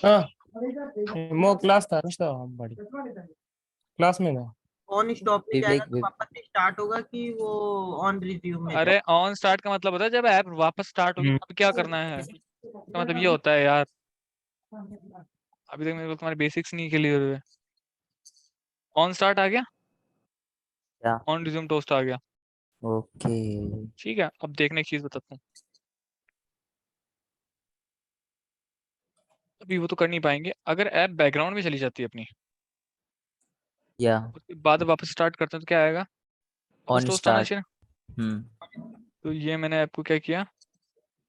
हाँ, वो क्लास था ना, बड़ी क्लास में था। ऑन स्टॉप पे जाएगा विवेक तो वापस से स्टार्ट होगा कि वो ऑन रिज्यूम में अरे ऑन स्टार्ट का मतलब होता है जब ऐप वापस स्टार्ट होगी हम्म, तब क्या करना है, इसका मतलब ये होता है यार। अभी तक मेरे को तुम्हारे बेसिक्स नहीं क्लियर हुए। ऑन स्टार्ट आ गया, क्या? ऑन रिज्यूम टोस्ट आ गया, ओके। ठीक है। अब देखने एक चीज बताता हूँ, अभी वो तो कर नहीं पाएंगे, अगर ऐप बैकग्राउंड में चली जाती है अपनी, या उसके बाद वापस स्टार्ट करते हैं तो क्या आएगा, वापस ऑन टोस्ट आना स्टार्ट। चाहिए ना। हम्म तो ये मैंने ऐप को क्या किया,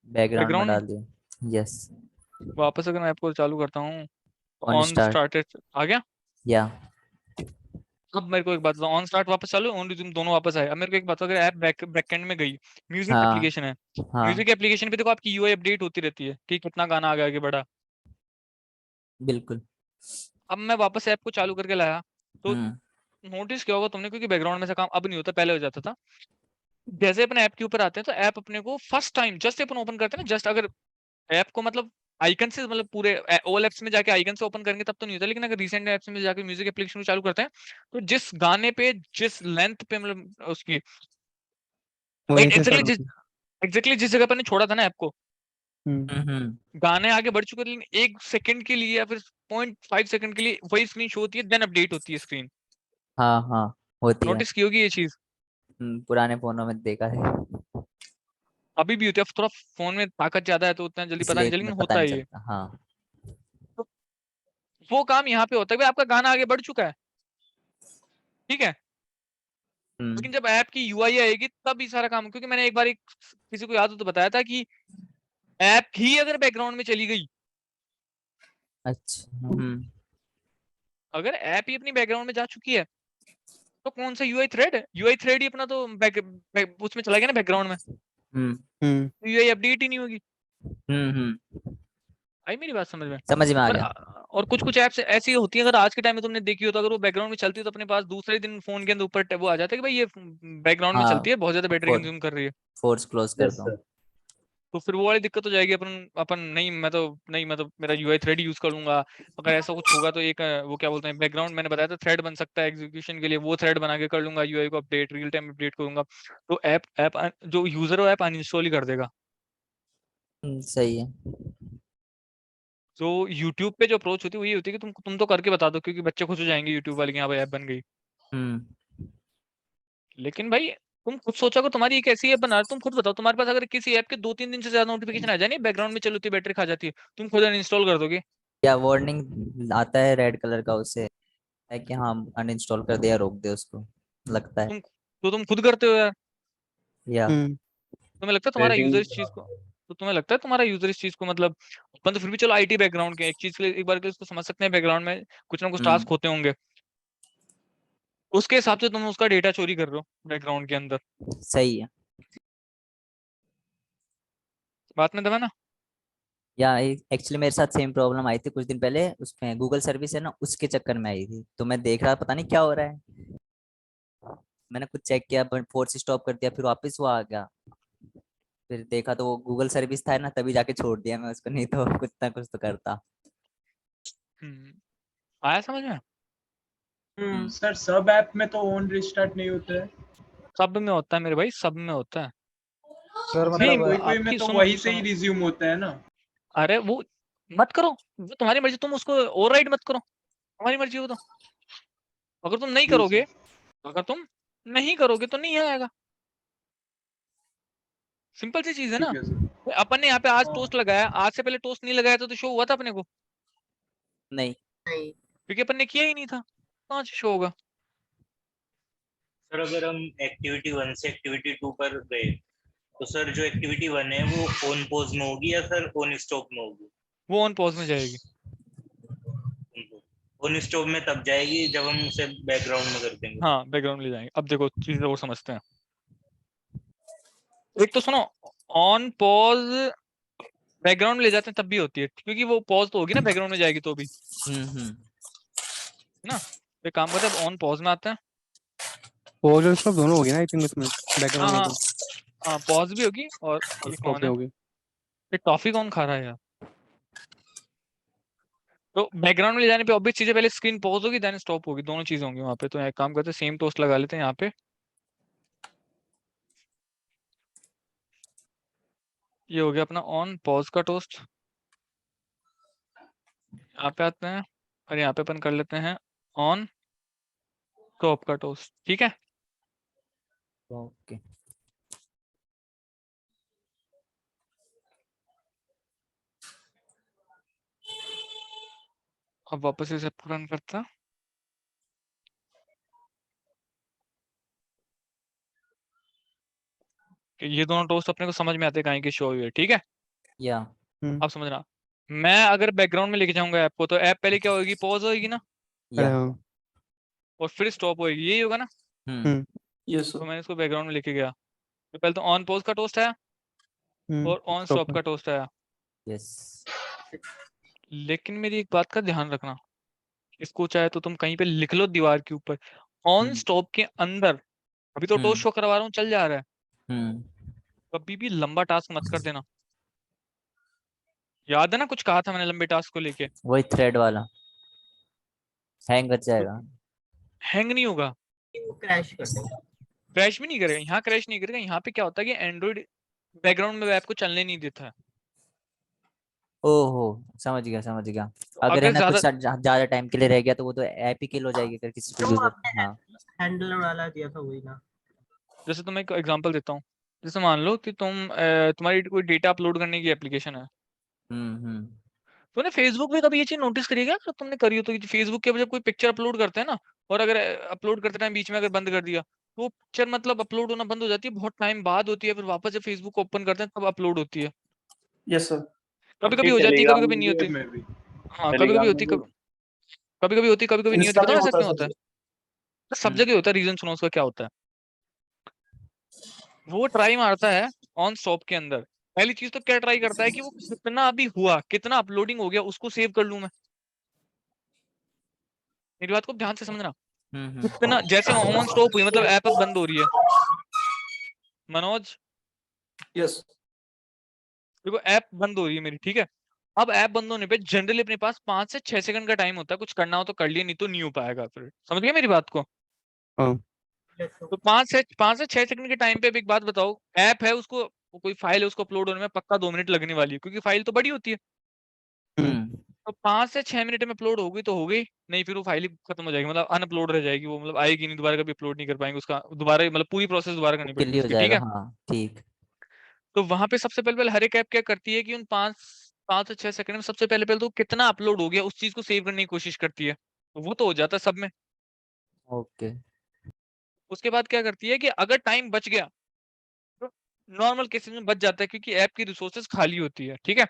बैकग्राउंड में बैकग्राउंड में, डाल दिया। यस। वापस अगर मैं ऐप को चालू करता हूँ तो ऑन ऑन स्टार्ट। स्टार्टेड आ गया। या अब मेरे को एक बात बताओ, ऑन स्टार्ट वापस चालू, ऑन रिज्यूम दोनों वापस आए। अब मेरे को एक बात बताओ, अगर ऐप बैकएंड में गई, म्यूजिक हाँ एप्लीकेशन है, हाँ म्यूजिक एप्लीकेशन पे देखो आपकी यूआई अपडेट होती रहती है कि कितना गाना आगे आगे बढ़ा। बिल्कुल। अब मैं वापस ऐप को चालू करके लाया तो हम्म नोटिस किया होगा तुमने, क्योंकि बैकग्राउंड में से काम अब नहीं होता, पहले हो जाता था। जैसे अपने ऐप के ऊपर आते हैं तो ऐप अपने को फर्स्ट टाइम जस्ट अपन ओपन करते हैं ना, जस्ट अगर ऐप को मतलब आइकन से, मतलब पूरे ऑल एप्स में जाके आइकन से ओपन करेंगे तब तो नहीं होता, लेकिन अगर रिसेंट एप्स में जाके म्यूजिक एप्लीकेशन को चालू करते हैं तो जिस गाने पे जिस लेंथ पे, मतलब उसकी वहीं से एग्जैक्टली स्टार्ट जिस होती एग्जैक्टली जिस जगह पर ने छोड़ा था ना ऐप को, है। गाने आगे बढ़ चुके हैं, लेकिन 1 सेकंड के लिए या फिर 0.5 सेकंड के लिए वही स्क्रीन शो होती है, देन अपडेट होती है स्क्रीन। हाँ हाँ, होती है। नोटिस की होगी ये चीज, पुराने फोनों में देखा है, अभी भी होती है। अब थोड़ा फोन में ताकत ज्यादा है तो उतना जल्दी पता इसलिए नहीं चलेगी, इतना लेकिन पता होता नहीं है ये। चलता। हाँ तो वो काम यहाँ पे होता है, भाई आपका गाना आगे बढ़ चुका है, ठीक है, लेकिन जब ऐप की यूआई आएगी तब ये सारा काम, क्योंकि मैंने एक बार किसी को याद हो तो बताया था कि ऐप ही अगर बैकग्राउंड में चली गई, अच्छा। अगर ऐप ही अपनी बैकग्राउंड में जा चुकी है तो कौन सा यूआई थ्रेड है, यूआई थ्रेड ही अपना तो उसमें चला गया ना बैकग्राउंड में, हम्म यूआई अपडेट ही नहीं होगी। हम्म। आई मेरी बात समझ में। समझ में आ और गया। और कुछ कुछ ऐप्स ऐसी होती हैं, अगर आज के टाइम में तुमने देखी हो तो अगर वो बैकग्राउंड में चलती है तो अपने पास दूसरे दिन फोन के अंदर ऊपर वो आ जाता है कि भाई ये बैकग्राउंड में हाँ, चलती है, बहुत ज्यादा बैटरी कंज्यूम कर रही है। फोर्स क्लोज कर यस दो। सर। तो फिर वो वाली दिक्कत हो जाएगी, अपन अपन नहीं, मैं तो मेरा यूआई थ्रेड यूज कर लूंगा। अगर ऐसा कुछ होगा तो एक वो क्या बोलते हैं, बैकग्राउंड मैंने बताया था थ्रेड बन सकता है एग्जीक्यूशन के लिए, वो थ्रेड बना के कर लूंगा, यूआई को अपडेट रियल टाइम अपडेट करूंगा, तो ऐप ऐप जो यूजर है वो ऐप अनइंस्टॉल ही कर देगा। सही है। तो यूट्यूब पे जो अप्रोच होती है वो ये होती है कि तुम तो करके बता दो, क्योंकि बच्चे खुश हो जाएंगे यूट्यूब वाले की, हाँ भाई ऐप बन गई। लेकिन भाई तुम खुद सोचो कि तुम्हारी एक ऐसी ऐप बना रहे, तुम खुद बताओ, तुम्हारे पास अगर किसी ऐप के 2-3 दिन से ज्यादा नोटिफिकेशन आ जाए, नहीं बैकग्राउंड में चलती बैटरी खा जाती है, तुम खुद अनइंस्टॉल कर दोगे? या वार्निंग आता है रेड कलर का, उससे है कि हाँ अनइंस्टॉल कर दिया, रोक दे उसको, लगता है। तुम खुद करते हो यार। या तुम्हें लगता है तुम्हारा Rating- यूजर इस चीज को, तो तुम्हें लगता है तुम्हारा यूजर इस चीज को, मतलब अपन तो फिर भी चलो आईटी बैकग्राउंड के एक चीज के लिए, एक बार के लिए इसको समझ सकते हैं, बैकग्राउंड में कुछ ना कुछ टास्क होते होंगे, उसके हिसाब से तुम उसका डेटा चोरी कर रहे हो बैकग्राउंड के अंदर। सही है। बात में दबा ना। या एक्चुअली मेरे साथ सेम प्रॉब्लम आई थी कुछ दिन पहले, उसमें गूगल सर्विस है ना, उसके चक्कर में आई थी। तो मैं देख रहा पता नहीं क्या हो रहा है, मैंने कुछ चेक किया, फोर्स स्टॉप कर दिया, फिर वापस वो आ गया। फिर देखा तो वो गूगल सर्विस था ना, तभी जाके छोड़ दिया मैं उसको, नहीं तो कुछ ना कुछ तो करता। आया समझ में? सर सब ऐप में तो ऑन रिस्टार्ट नहीं होता है। सब में होता है मेरे भाई, सब में होता है। सर नहीं, मतलब कोई में आपकी तो सुनो वही से ही सुनो, रिज्यूम होता है ना। अरे वो मत करो, वो तुम्हारी मर्जी, तुम उसको ओवरराइड मत करो, तुम्हारी मर्जी हो तो। अगर तुम नहीं जी करोगे, सर। अगर तुम नहीं करोगे तो नहीं आएगा, सिंपल सी चीज है ना। ठीक है सर। अपन ने यहाँ पे आज हाँ। टोस्ट लगाया, आज से पहले टोस्ट नहीं लगाया तो शो हुआ था अपने को? नहीं। नहीं। क्योंकि अपन ने किया ही नहीं था, कहाँ से शो होगा? सर अगर हम एक्टिविटी 1 से एक्टिविटी 2 पर गए, तो सर जो एक्टिविटी 1 है वो ऑन पॉज में होगी या सर ऑन स्टॉप में होगी? वो ऑन पॉज में जाएगी। ऑन स्टॉप में तब जाएगी जब हम उसे बैकग्राउंड में कर देंगे। हाँ बैकग्राउंड ले जाएंगे। अब देखो चीजें और समझते हैं। एक तो सुनो, ऑन पॉज बैकग्राउंड में ले जाते हैं तब भी होती है, क्योंकि वो पॉज तो होगी ना, बैकग्राउंड में जाएगी तो भी, है ना। एक काम करते हैं, ऑन पॉज में आते हैं। पॉज और स्टॉप दोनों होगी ना आई थिंक उसमें, हाँ बैकग्राउंड में हाँ तो। हाँ, पॉज भी होगी और ये स्टॉप कौन भी है, होगी। ये टॉफी कौन खा रहा है यार? तो बैकग्राउंड में ले जाने पे ऑब्वियस चीजें, पहले स्क्रीन पॉज होगी देन स्टॉप होगी, दोनों चीजें होंगी वहां पे। तो एक काम करते हैं, सेम टोस्ट लगा लेते हैं यहाँ पे। ये हो गया अपना ऑन पॉज का टोस्ट। यहाँ पे आते हैं और यहाँ पे अपन कर लेते हैं ऑन स्टॉप का टोस्ट, ठीक है। ओके। अब वापस इसे रन करता, कि ये दोनों टोस्ट अपने को समझ में आते हैं कहीं के शो हुए, ठीक है। या अब समझना, मैं अगर बैकग्राउंड में लेके जाऊंगा ऐप को, तो ऐप पहले क्या होगी, पॉज होगी ना, अरे हाँ। और फिर स्टॉप होगी, यही होगा ना। यस तो सर। मैंने इसको बैकग्राउंड में लेके गया, तो पहले तो ऑन पॉज का टोस्ट आया और ऑन स्टॉप का टोस्ट आया। यस। लेकिन मेरी एक बात का ध्यान रखना, इसको चाहे तो तुम कहीं पे लिख लो दीवार के ऊपर, ऑन स्टॉप के अंदर, अभी तो टोस्ट शो करवा रहा हूँ, चल जा रहा है, कभी भी लंबा टास्क मत कर देना। याद है ना कुछ कहा था मैंने लंबे टास्क को लेके? वही थ्रेड वाला हैंग कर जाएगा। हैंग नहीं होगा, वो क्रैश कर देगा। क्रैश भी नहीं करेगा, यहाँ क्रैश नहीं करेगा। यहाँ पे क्या होता है कि एंड्रॉइड बैकग्राउंड में ऐप को चलने नहीं देता है। ओहो, समझ गया समझ गया। अगर है अगर ना ज्यादा कुछ ज्यादा टाइम के लिए रह गया तो वो तो ऐप ही किल हो जाएगी, अगर किसी जो यूजर। आपने हाँ। हैंडलर वाला दिया था वही ना। जैसे तुम्हें एक एग्जांपल देता हूँ, जैसे मान लो कि तुम्हारी कोई डेटा अपलोड करने की एप्लीकेशन है, तुमने फेसबुक पे कभी ये चीज नोटिस करी है क्या? अगर तुमने करी हो तो, फेसबुक के जब कोई पिक्चर अपलोड करते हैं ना, और अगर अपलोड करते टाइम बीच में अगर बंद कर दिया, तो वो पिक्चर मतलब अपलोड होना बंद हो जाती है, बहुत टाइम बाद होती है, फिर वापस जब फेसबुक ओपन करते हैं तब अपलोड होती है। Yes sir. कभी कभी हो जाती है, कभी कभी नहीं होती। में भी हाँ कभी कभी होती, कभी कभी होती, कभी कभी नहीं होती। इंस्टा पता में है ऐसा होता क्यों है होता है? सर। सब जगह होता है, रीजन सुनो उसका क्या होता है। वो ट्राई मारता है ऑन स्टॉप के अंदर, पहली चीज तो क्या ट्राई करता है कि वो कितना अभी हुआ, कितना अपलोडिंग हो गया, उसको सेव कर लूं मैं। मेरी बात को ध्यान से समझना, कितना, जैसे ऑन स्टॉप हुई मतलब ऐप अब बंद हो रही है, मनोज यस। देखो ऐप बंद हो रही है मेरी, ठीक है। अब ऐप बंद होने पे जनरली अपने पास 5 से 6 सेकंड का टाइम होता है, कुछ करना हो तो कर लिया, नहीं तो नहीं हो पाएगा। फिर समझ गए मेरी बात को? हाँ। तो 5 से 6 सेकंड के टाइम पे अब एक बात बताओ, ऐप है उसको वो कोई फाइल है उसको अपलोड होने में पक्का 2 मिनट लगने वाली है, क्योंकि फाइल तो बड़ी होती है। तो 5 से 6 मिनट में अपलोड हो गई तो हो गई, नहीं फिर वो फाइल ही खत्म हो जाएगी, मतलब अनअपलोड रह जाएगी वो, मतलब आएगी नहीं, दोबारा कभी अपलोड नहीं कर पाएंगे उसका, दोबारा मतलब पूरी प्रोसेस दोबारा करनी पड़ेगी क्लियर हो उसकी, ठीक जाएगा, है। हाँ ठीक। तो वहां पे सबसे पहले हर एक ऐप क्या करती है कि उन 5 से 6 सेकंड में सबसे पहले तो कितना अपलोड हो गया उस चीज को सेव करने की कोशिश करती है, तो वो तो हो जाता है सब में। ओके। उसके बाद क्या करती है कि अगर टाइम बच गया तो नॉर्मल केसेस में बच जाता है, क्योंकि ऐप की रिसोर्सेज खाली होती है, ठीक है।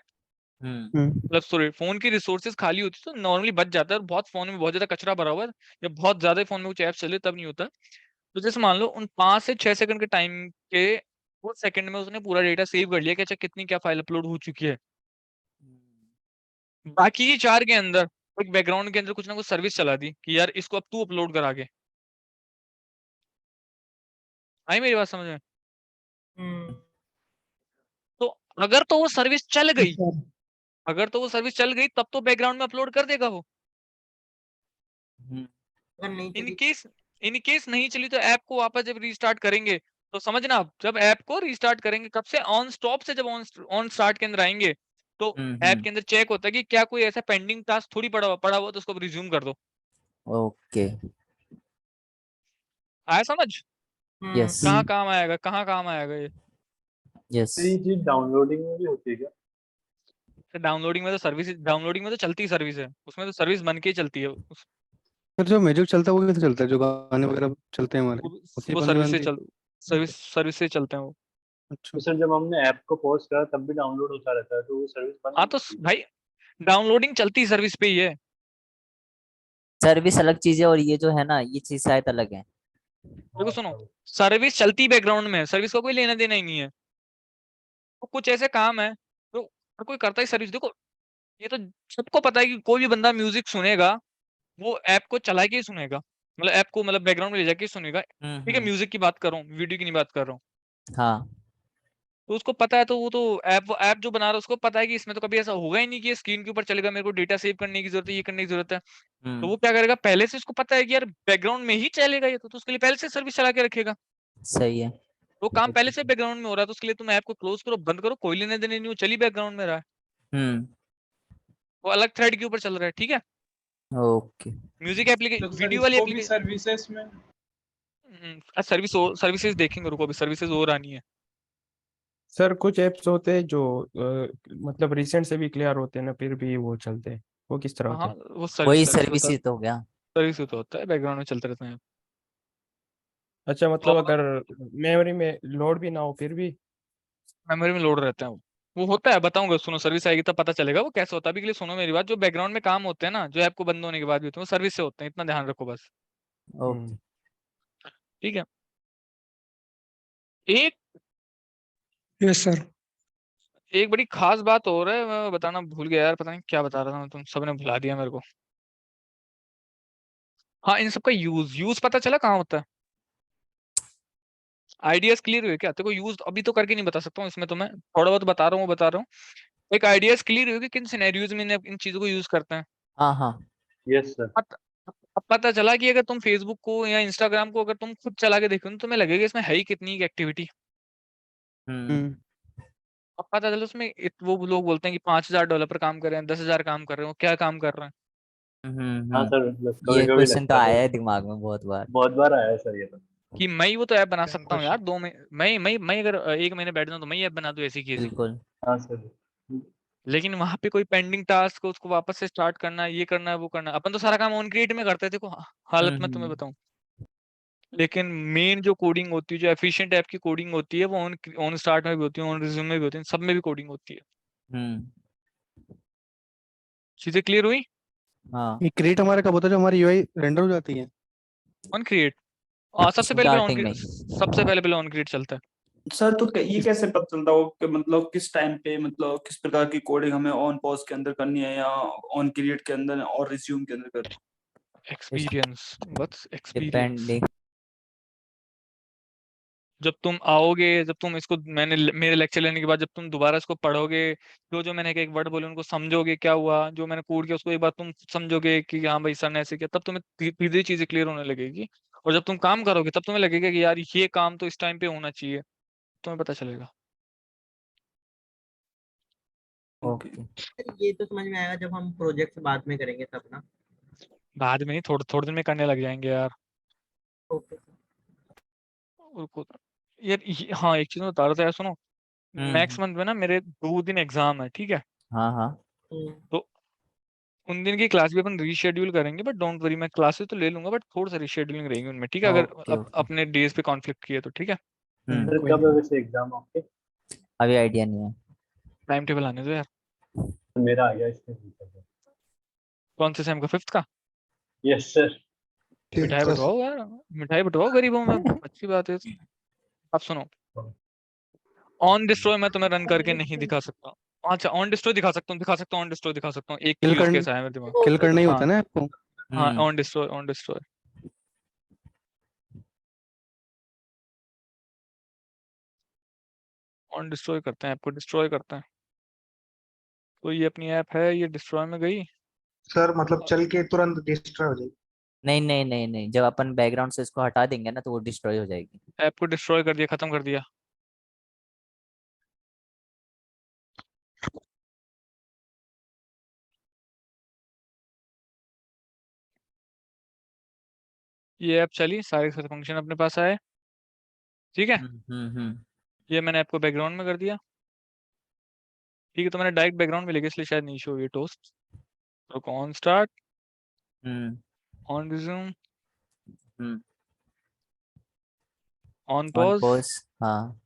मतलब सॉरी, फोन की रिसोर्सेज खाली होती है तो नॉर्मली बच जाता है, और बहुत फोन में बहुत ज्यादा कचरा भरा हुआ है या बहुत ज्यादा फोन में कुछ ऐप चले तब नहीं होता। तो जैसे मान लो उन 5 से 6 सेकंड के टाइम के वो सेकंड में उसने पूरा डेटा सेव कर लिया कि अच्छा कितनी क्या फाइल अपलोड हो चुकी है। बाकी की 4 के अंदर एक बैकग्राउंड के अंदर कुछ ना कुछ सर्विस चला दी कि यार इसको अब तू अपलोड कर आगे। आई मेरी बात समझ में? तो अगर तो वो सर्विस चल गई, अगर तो वो सर्विस चल गई तब तो बैकग्राउंड में अपलोड कर देगा वो। अगर नहीं इन चली केस इन केस नहीं चली तो ऐप को वापस जब रीस्टार्ट करेंगे, तो समझना आप जब ऐप को रीस्टार्ट करेंगे कब से, ऑन स्टॉप से, जब ऑन स्टार्ट के अंदर आएंगे तो ऐप के अंदर चेक होता है कि क्या कोई ऐसा पेंडिंग टास्क थोड़ी पड़ा हुआ तो उसको रिज्यूम कर दो। ओके। आया समझ? यस कहाँ काम आएगा, कहाँ काम आएगा ये? यस। तो ये चीज डाउनलोडिंग में भी होती है क्या? डाउनलोडिंग में तो सर्विस, डाउनलोडिंग में तो चलती सर्विस है, उसमें तो सर्विस बन के ही चलती है फिर जो म्यूजिक चलता है वो कैसे चलता है, जो गाने वगैरह चलते हैं हमारे, उसी वो पर नहीं सर्विस से बनती? सर्विस से चलते हैं वो। तो सर जब हमने ऐप को पॉज करा तब भी डाउनलोड होता रहता है, तो वो सर्विस बंद हाँ नहीं तो होती? भाई डाउनलोडिंग चलती सर्विस पे ही है। सर्विस अलग चीज है और ये जो है ना ये चीज शायद अलग है। देखो सुनो, सर्विस चलती बैकग्राउंड में है, सर्विस का कोई लेना देना ही नहीं है। तो कुछ ऐसे काम है तो हर कोई करता है सर्विस। देखो ये तो सबको पता है कि कोई भी बंदा म्यूजिक सुनेगा वो ऐप को चला के ही सुनेगा, मतलब ऐप को मतलब बैकग्राउंड में ले जाके ही सुनेगा, ठीक है। म्यूजिक की बात कर रहा हूँ, वीडियो की नहीं बात कर रहा हूँ। हाँ। तो उसको पता है, तो वो तो ऐप जो बना रहा है उसको पता है कि इसमें तो कभी ऐसा होगा ही नहीं कि स्क्रीन के ऊपर चलेगा, मेरे को डेटा सेव करने की जरूरत है, ये करने की जरूरत है। तो वो क्या करेगा, पहले से उसको पता है कि यार बैकग्राउंड में ही चलेगा ये, तो उसके लिए पहले से सर्विस चला के रखेगा। सही है। वो काम पहले से बैकग्राउंड में हो रहा है, तो उसके लिए तुम ऐप को क्लोज करो, बंद करो, कोई लेने देने नहीं, वो चली बैकग्राउंड में रहा है, हम्म। वो अलग थ्रेड के ऊपर चल रहा है, ठीक है। ओके। म्यूजिक एप्लीकेशन, तो सर वीडियो वाली इसको भी एप्लीकेशन, सर्विसेज में सर्विसेज देखेंगे, रुको अभी सर्विसेज और आनी है। सर कुछ ऐप्स होते हैं जो मतलब रिसेंट से भी क्लियर होते हैं ना, फिर भी वो चलते हैं, वो किस तरह होते हाँ हैं? वो वही सर्विस होता है, सर्विस तो हो गया। सर्विस तो होता है, बैकग्राउंड में चलते रहते हैं। अच्छा, मतलब और अगर मेमोरी में लोड भी ना हो फिर भी? मेमोरी में लोड रहते हैं वो होता है, बताऊंगा, सुनो सर्विस आएगी तब पता चलेगा वो कैसे होता है। अभी के लिए सुनो मेरी बात, जो बैकग्राउंड में काम होते हैं ना, जो ऐप को बंद होने के बाद भी होते हैं, वो सर्विस से होते हैं, इतना ध्यान रखो बस, ओके। ठीक है। एक यस सर। एक बड़ी खास बात हो रहा है, मैं बताना भूल गया यार, पता नहीं क्या बता रहा था मैं, तुम सबने भुला दिया मेरे को। हाँ, इन सबका यूज पता चला कहाँ होता है? आइडियाज क्लियर हुए क्या? तेरे को यूज अभी तो करके नहीं बता सकता हूँ इसमें, तो मैं थोड़ा बहुत बता रहा हूँ, वो बता रहा हूँ। एक आइडियाज क्लियर हुए कि किन सिनेरियोज में इन चीजों को यूज करते हैं। हाँ हाँ। Yes sir. अब पता चला कि अगर तुम फेसबुक को या इंस्टाग्राम को अगर तुम खुद चला के देखो तो तुम्हें लगेगा इसमें है ही कितनी एक्टिविटी। हम्म। अब पता चला उसमें वो लोग बोलते हैं कि $5,000 काम कर रहे हैं, 10,000 काम कर रहे हैं, वो क्या काम कर रहे हैं? हाँ हम्म। सर, कभी ये कभी क्वेश्चन तो लगता है आया सर, है दिमाग में बहुत बार। बहुत बार आया है सर ये तो। कि मैं ही वो तो ऐप बना सेम सकता हूँ यार, क्वेश्चन। 2 महीने मैं अगर 1 महीने बैठ जाऊँ तो मैं ही ऐप बना दूँ ऐसी की ऐसी। बिल्कुल। हाँ सर। लेकिन वहां पे कोई पेंडिंग टास्क को उसको वापस से स्टार्ट करना है, ये करना है, वो करना है, अपन तो सारा काम ऑन क्रिएट में करते थे, देखो हालत में तुम्हें हम्म। बताऊं। लेकिन मेन जो कोडिंग होती है, जो एफिशिएंट ऐप की कोडिंग होती है, वो ऑन ऑन स्टार्ट में भी होती है, ऑन रिज्यूम में भी होती है, सब में भी कोडिंग होती है। हम्म। चीजें क्लियर हुई? हाँ। ये क्रिएट हमारा कब होता है, जब हमारी यूआई रेंडर हो जाती है? ऑन क्रिएट, स्टार्टिंग में। सबसे पहले ऑन क्रिएट चलता है। सर तो ये कैसे पता चलता हो कि मतलब किस टाइम पे, मतलब किस प्रकार की कोडिंग हमें ऑन पॉज के अंदर करनी है या ऑन क्रिएट के अंदर और रिज्यूम के अंदर करनी एक्सपीरियंस, बस एक्सपीरियंस। डिपेंडिंग। जब तुम आओगे, जब तुम इसको मेरे लेक्चर लेने के बाद जब तुम दोबारा इसको पढ़ोगे, जो जो मैंने एक वर्ड बोले उनको समझोगे क्या हुआ, जो मैंने कोड किया उसको एक बार तुम समझोगे कि हाँ भाई सर ने ऐसे किया, तब तुम्हें धीरे धीरे चीजें क्लियर होने लगेगी। और जब तुम काम करोगे तब तुम्हें लगेगा कि यार ये काम तो इस टाइम पे होना चाहिए, तुम्हें पता चलेगा। ओके सर ये तो समझ में आएगा जब हम प्रोजेक्ट बाद में करेंगे तब ना। बाद में नहीं, थोड़े थोड़े दिन में करने लग जाएंगे यार। ओके रुको यार, हाँ एक चीज मैं बता रहा था यार, सुनो। नेक्स्ट हम्म मंथ में ना मेरे 2 दिन एग्जाम है, ठीक है। हाँ हाँ तो उन दिन की क्लास भी अपन रीशेड्यूल करेंगे, बट डोंट वरी, मैं क्लासेस तो ले लूंगा, बट थोड़ा सा रीशेड्यूलिंग रहेगी उनमें, ठीक है। अगर ओके ओके अपने डेज पे कॉन्फ्लिक्ट किए तो ठीक है। सर कोई कब नहीं। है वैसे एग्जाम आपके? अभी आइडिया नहीं है। टाइम टेबल आने दो यार। तो मेरा आ गया इसके। कौन से सेम का, 5th का? Yes sir. मिठाई बंटवाओ यार, मिठाई बंटवाओ गरीबों में, अच्छी बात है। अब सुनो, ऑन डिस्ट्रॉय मैं तुम्हें रन करके नहीं दिखा सकता। अच्छा, ऑन डिस्ट्रॉय दिखा सकता हूँ, ऑन डिस्ट्रॉय दिखा सकता हूँ, एक किल यूज कर केस आया मेरे दिमाग। किल करना ही हाँ होता है ना आपको। हाँ, हम्म on destroy, on destroy. On destroy करते हैं, ऐप को डिस्ट्रॉय करते हैं। तो ये अपनी ऐप है, ये डिस्ट्रॉय में गई। सर मतलब चल के तुरंत डिस्ट्रॉय हो जाएगी? नहीं नहीं नहीं नहीं, जब अपन बैकग्राउंड से इसको हटा देंगे ना तो वो डिस्ट्रॉय हो जाएगी। ऐप को डिस्ट्रॉय कर दिया, खत्म कर दिया। ये ऐप चली, सारे फंक्शन अपने पास आए, ठीक है। हम्म। ये मैंने ऐप को बैकग्राउंड में कर दिया, ठीक है। तो मैंने डायरेक्ट बैकग्राउंड में लेके, इसलिए शायद नहीं शो ये टोस्ट। तो on start, hmm on resume, hmm on on pause. Pause हाँ।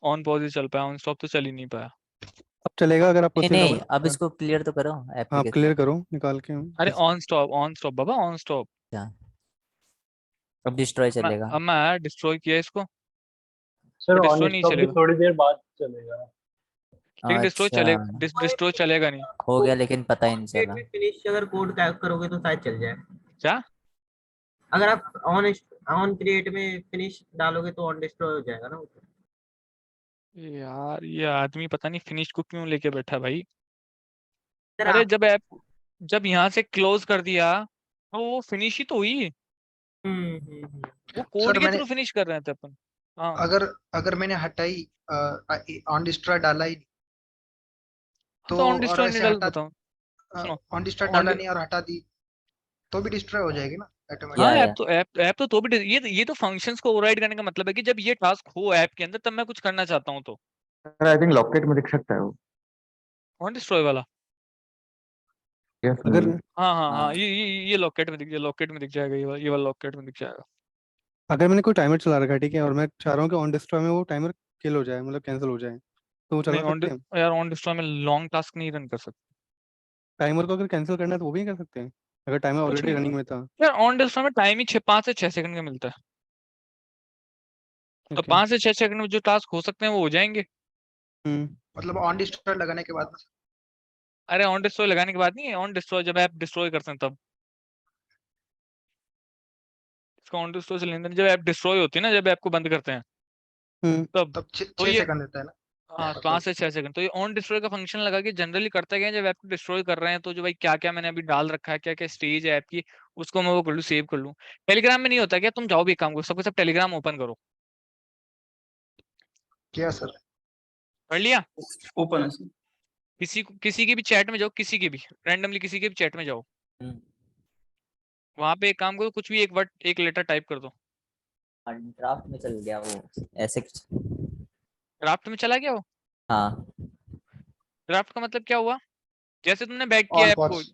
ऑन पॉज ही चल पाया, ऑन स्टॉप तो चल ही नहीं पाया। अब चलेगा अगर आपको नहीं सही नहीं, लगा। अब इसको क्लियर तो करो हाँ, आप एप्लीकेशन। क्लियर करो निकाल के। अरे on stop Baba, on stop. अब डिस्ट्रॉय मैं चलेगा। अब मैं डिस्ट्रॉय किया इसको, सर तो ऑन डिस्ट्रॉय नहीं स्टॉप भी चलेगा, थोड़ी देर बाद चलेगा। लेकिन डिस्ट्रॉय अच्छा चलेगा, डिस्ट्रॉय चलेगा नहीं। हो गया लेकिन पता ही नहीं डेट चला। में फिनिश अगर कोड करोगे तो शायद चल जाए। क्या? अगर आप ऑन क्रिएट में फिनिश डालोगे तो ऑन डिस्ट्रॉय हो जाएगा ना। यार ये आदमी पता नहीं फिनिश को क्यों लेके बैठा भाई। सर अरे आप जब यहाँ से क्लोज कर दिया तो वो फिनिश ही तो हुई। हम्म। वो कोड सर के मैंने थ्रू फिनिश कर रहे थे अपन। हाँ अगर अगर मैंने हटाई ऑन डिस्ट्रॉय डाला ही नहीं, तो तो ऑन और डिस्ट्रॉय नहीं ऐसे डाल, हटा बताओ सुनो। ऑन डिस्ट्रॉय ऑन डाला नहीं और हटा दी तो भी डिस्ट्रॉय हो जाएगी ना हाँ, ऑटोमेटिक? या ऐप तो भी ये तो फंक्शंस को ओवरराइड करने का मतलब है कि जब ये टास्क हो ऐप के अंदर, तब मैं कुछ करना चाहता हूँ तो। सर आई थिंक लॉकेट में दिख सकता है वो। ऑन डिस्ट्रॉय वाला, यस अगर हाँ हाँ हाँ, हाँ ये लॉकेट में दिख जाएगा, लॉकेट में दिख जाएगा, ये वाला लॉकेट में दिख जाएगा। अगर मैंने कोई टाइमर चला रखा है, ठीक है, और मैं चाह रहा हूँ कि ऑन डिस्ट्रॉय में वो टाइमर किल हो जाए, मतलब कैंसिल हो जाए, तो वो नहीं, चला सकते हैं? यार ऑन डिस्ट्रॉय में लॉन्ग टास्क नहीं रन कर सकते। टाइमर को अगर कैंसिल करना है तो वो भी कर सकते हैं, अगर टाइमर कुछ ऑलरेडी नहीं, रनिंग में था। यार ऑन डिस्ट्रॉय में टाइम ही 5 से 6 सेकंड का मिलता है। तो ओके। 5 से 6 सेकंड में जो टास्क हो सकते हैं वो हो जाएंगे। हम्म। मतलब ऑन डिस्ट्रॉय लगाने के बाद में? अरे ऑन डिस्ट्रॉय लगाने के बाद नहीं है, ऑन डिस्ट्रॉय जब ऐप डिस्ट्रॉय करते हैं तब। इसका ऑन डिस्ट्रॉय से लेन देन, जब ऐप डिस्ट्रॉय होती है ना, जब ऐप को बंद करते हैं हम्म। तब। तब तो 6 ये सेकंड देता है ना हाँ, मतलब? 5 से 6 सेकंड। तो ये ऑन डिस्ट्रॉय का फंक्शन लगा के जनरली करता क्या है, जब ऐप को डिस्ट्रॉय कर रहे हैं तो जो भाई क्या क्या मैंने अभी डाल रखा है, क्या क्या स्टेज है ऐप की, उसको मैं वो कर लूँ, सेव कर लूँ। टेलीग्राम में नहीं होता क्या? तुम जाओ भी एक काम करो, सबके सब टेलीग्राम ओपन करो। क्या सर? कर लिया? ओपन है सर। किसी की भी चैट में जाओ, किसी की भी रैंडमली किसी के भी चैट में जाओ। हम्म, वहां पे एक काम करो, कुछ भी एक वर्ड, एक लेटर टाइप कर दो। ड्राफ्ट में चल गया वो ऐसे कुछ। ड्राफ्ट में चला गया वो? हाँ ड्राफ्ट का मतलब क्या हुआ? जैसे तुमने बैक किया ऑन ऐप को, पॉज।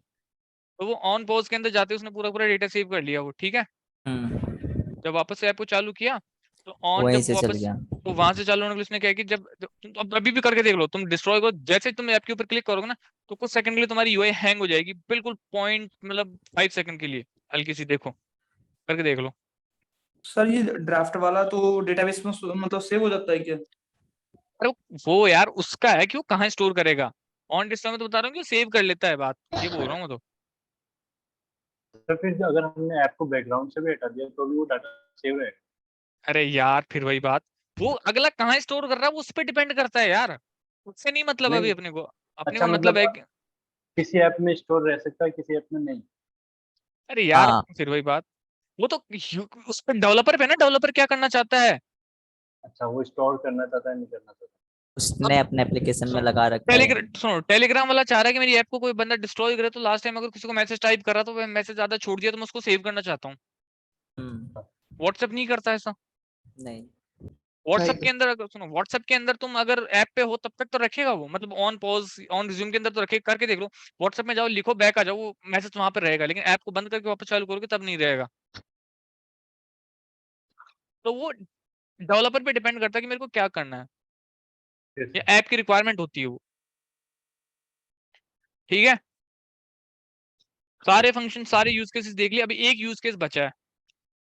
तो वो ऑन पॉज के अंदर जाते उसने पूरा पूरा डेटा सेव कर लिया वो, ठीक है। जब वापस से ऐप को चालू किया तो ऑन, वहीं जब से चल वापस, गया। तो वहां से चालू होने के लिए उसने क्या है कि तुम अब अभी भी करके देख लो, तुम डिस्ट्रॉय को जैसे ही तुम ऐप के ऊपर क्लिक करोगे ना, तो कुछ सेकंड के लिए तुम्हारी यूआई हैंग हो जाएगी, बिल्कुल पॉइंट, मतलब 5 सेकंड के लिए, हल्की सी, देखो करके देख लो। सर ये ड्राफ्ट वाला तो डेटाबेस में मतलब सेव हो जाता है क्या? अरे वो यार उसका है कि वो कहाँ स्टोर करेगा। ऑन डिस्ट्रॉय में तो बता रहा हूँ कि सेव कर लेता है, बात ये बोल रहा हूँ मैं तो। तो फिर अगर हमने ऐप को बैकग्राउंड से भी हटा दिया तो भी वो डाटा सेव रहेगा? अरे यार फिर वही बात, वो अगला कहाँ स्टोर कर रहा है वो उस पर डिपेंड करता है यार, उससे नहीं मतलब अभी नहीं, अपने को अच्छा मतलब मतलब है कि, किसी ऐप में स्टोर रह सकता है, किसी ऐप में नहीं? अरे यार हाँ फिर वही बात, वो तो उस पर डेवलपर पे ना, डेवलपर क्या करना चाहता है। अच्छा, वो स्टोर करना चाहता है नहीं करना चाहता? उसने अपने एप्लीकेशन में लगा रखा है। सुनो, टेलीग्राम वाला चाह रहा है कि मेरी ऐप को कोई बंदा डिस्ट्रॉय करे, तो लास्ट टाइम अगर किसी को मैसेज टाइप कर रहा तो मैसेज ज्यादा छोड़ दिया तो मैं उसको सेव करना चाहता हूँ। व्हाट्सएप नहीं करता ऐसा। नहीं, व्हाट्सएप के अंदर अगर सुनो, व्हाट्सएप के अंदर तुम अगर ऐप पे हो तब तक तो रखेगा वो, मतलब ऑन पॉज ऑन रिज्यूम के अंदर तो रखे, करके देख लो। व्हाट्सएप में जाओ, लिखो बैक आ जाओ, वो मैसेज वहां पर रहेगा, लेकिन ऐप को बंद करके वापस चालू करोगे तब नहीं रहेगा। तो वो डेवलपर पे डिपेंड करता है कि मेरे को क्या करना है, या ऐप की रिक्वायरमेंट होती है वो। ठीक है, सारे फंक्शन सारे यूज केसेस देख लिए, अभी एक यूज केस बचा है।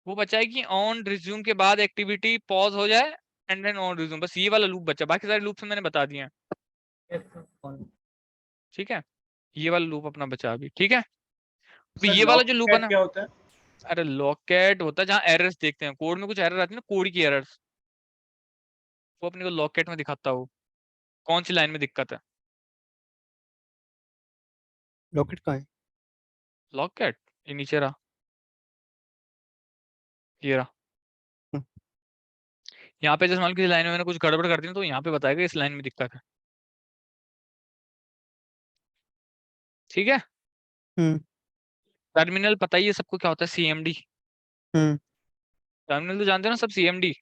वो बचा है कि ऑन रिज्यूम के बाद एक्टिविटी पॉज हो जाए एंड देन ऑन रिज्यूम, बस ये वाला लूप बचा, बाकी सारे लूप मैंने बता दिए हैं। ठीक है, ये वाला लूप अपना बचा अभी। ठीक है, अभी ये वाला जो लूप है ना, क्या होता है? अरे लॉकेट होता है जहाँ एरर्स देखते हैं, कोड में कुछ एरर आती है ना, कोड की एरर्स, वो अपने को लॉकेट में दिखाता है वो कौन सी लाइन में दिक्कत है। लॉकेट कहाँ है? लॉकेट ये नीचे रहा, ये रहा। हम्म। यहाँ पे जैसे मान लो किसी लाइन में मैंने कुछ गड़बड़ कर दी ना, तो यहाँ पे बताएगा इस लाइन में दिक्कत है। ठीक है, हम्म टर्मिनल पता ही है सबको क्या होता है, सीएमडी। हम्म टर्मिनल तो जानते हो ना सब, सीएमडी,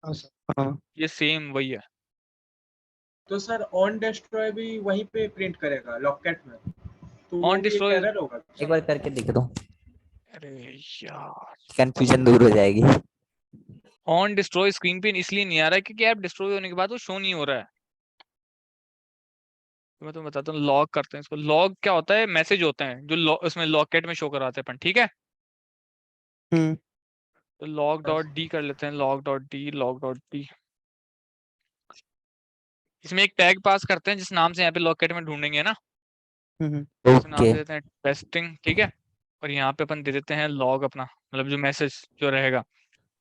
हाँ सर। हाँ ये सेम वही है। तो सर ऑन डिस्ट्रॉय भी वहीं पे प्रिंट करेगा लॉकेट में, तो वो ऑन भी एक डिस्ट्रॉय, एरर होगा। एक बार करके दिख दो, अरे यार, कंफ्यूजन दूर हो जाएगी। ऑन डिस्ट्रॉय स्क्रीन पे इसलिए नहीं आ रहा है क्योंकि ऐप डिस्ट्रॉय होने के बाद वो शो नहीं हो रहा है। तो मैं तुम्हें बताता हूँ, लॉग करते हैं इसको। लॉग क्या होता है, मैसेज होते हैं जो उसमें लॉकेट में शो कराते हैं अपन। ठीक है, हम्म तो लॉग डॉट डी कर लेते हैं, log dot D, log dot D. इसमें एक टैग पास करते हैं जिस नाम से यहाँ पे लॉकेट में ढूंढेंगे ना, उस नाम ओके से देते हैं टेस्टिंग। ठीक है, और यहाँ पे अपन दे देते हैं लॉग अपना, मतलब जो मैसेज जो रहेगा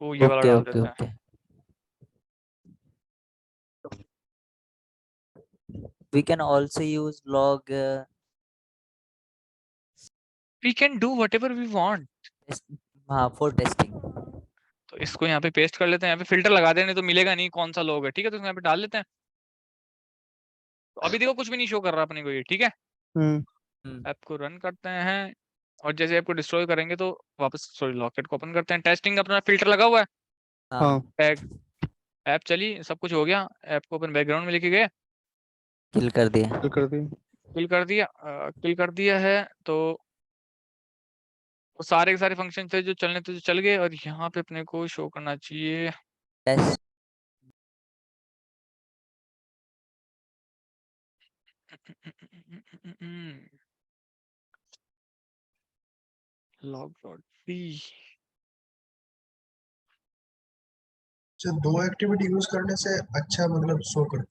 वो ये वाला ओके डाल ओके देते हैं। Okay. We can also use log we can do whatever we want. हाँ for testing। तो इसको यहाँ पे पेस्ट कर लेते हैं, यहाँ पे फिल्टर लगा देने तो मिलेगा नहीं कौन सा लॉग है। ठीक है, तो यहाँ पे डाल लेते हैं। तो अभी देखो कुछ भी नहीं शो कर रहा अपने को ये। ठीक है, ऐप को रन करते हैं, और जैसे ऐप को डिस्ट्रॉय करेंगे तो वापस सॉरी लॉकेट को ओपन करते हैं। टेस्टिंग अपना फिल्टर लगा हुआ है, हाँ टैग ऐप चली, सब कुछ हो गया। ऐप को अपन बैकग्राउंड में लेके गए, किल कर दिया। तो कर दी। किल कर दिया है। तो वो सारे के सारे फंक्शन थे जो चलने थे जो चल गए, और यहाँ पे अपने को शो करना चाहिए test log dot P. Sir दो एक्टिविटी यूज करने से अच्छा मतलब शो कर।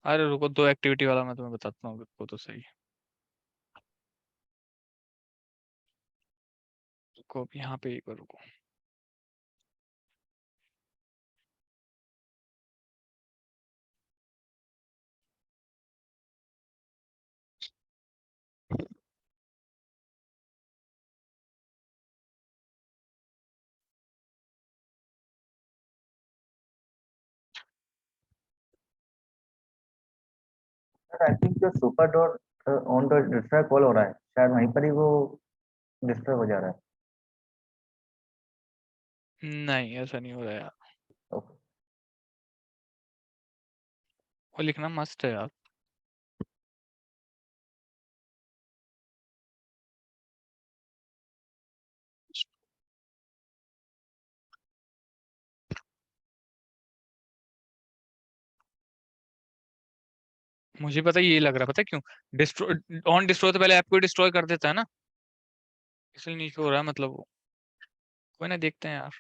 अरे रुको, दो एक्टिविटी वाला मैं तुम्हें बताता हूँ, रुको तो सही। रुको अब यहाँ पे एक बार रुको। आई थिंक जो super dot on dot destroy call हो रहा है, शायद वहीं पर ही वो डिस्ट्रॉय हो जा रहा है। नहीं ऐसा नहीं हो रहा यार, ओके। वो लिखना मस्त है यार। मुझे पता है ये लग रहा है, पता है क्यों? डिस्ट्रॉय ऑन डिस्ट्रॉय तो पहले ऐप को डिस्ट्रॉय कर देता है ना, इसलिए नहीं हो रहा है, मतलब वो कोई ना, देखते हैं यार।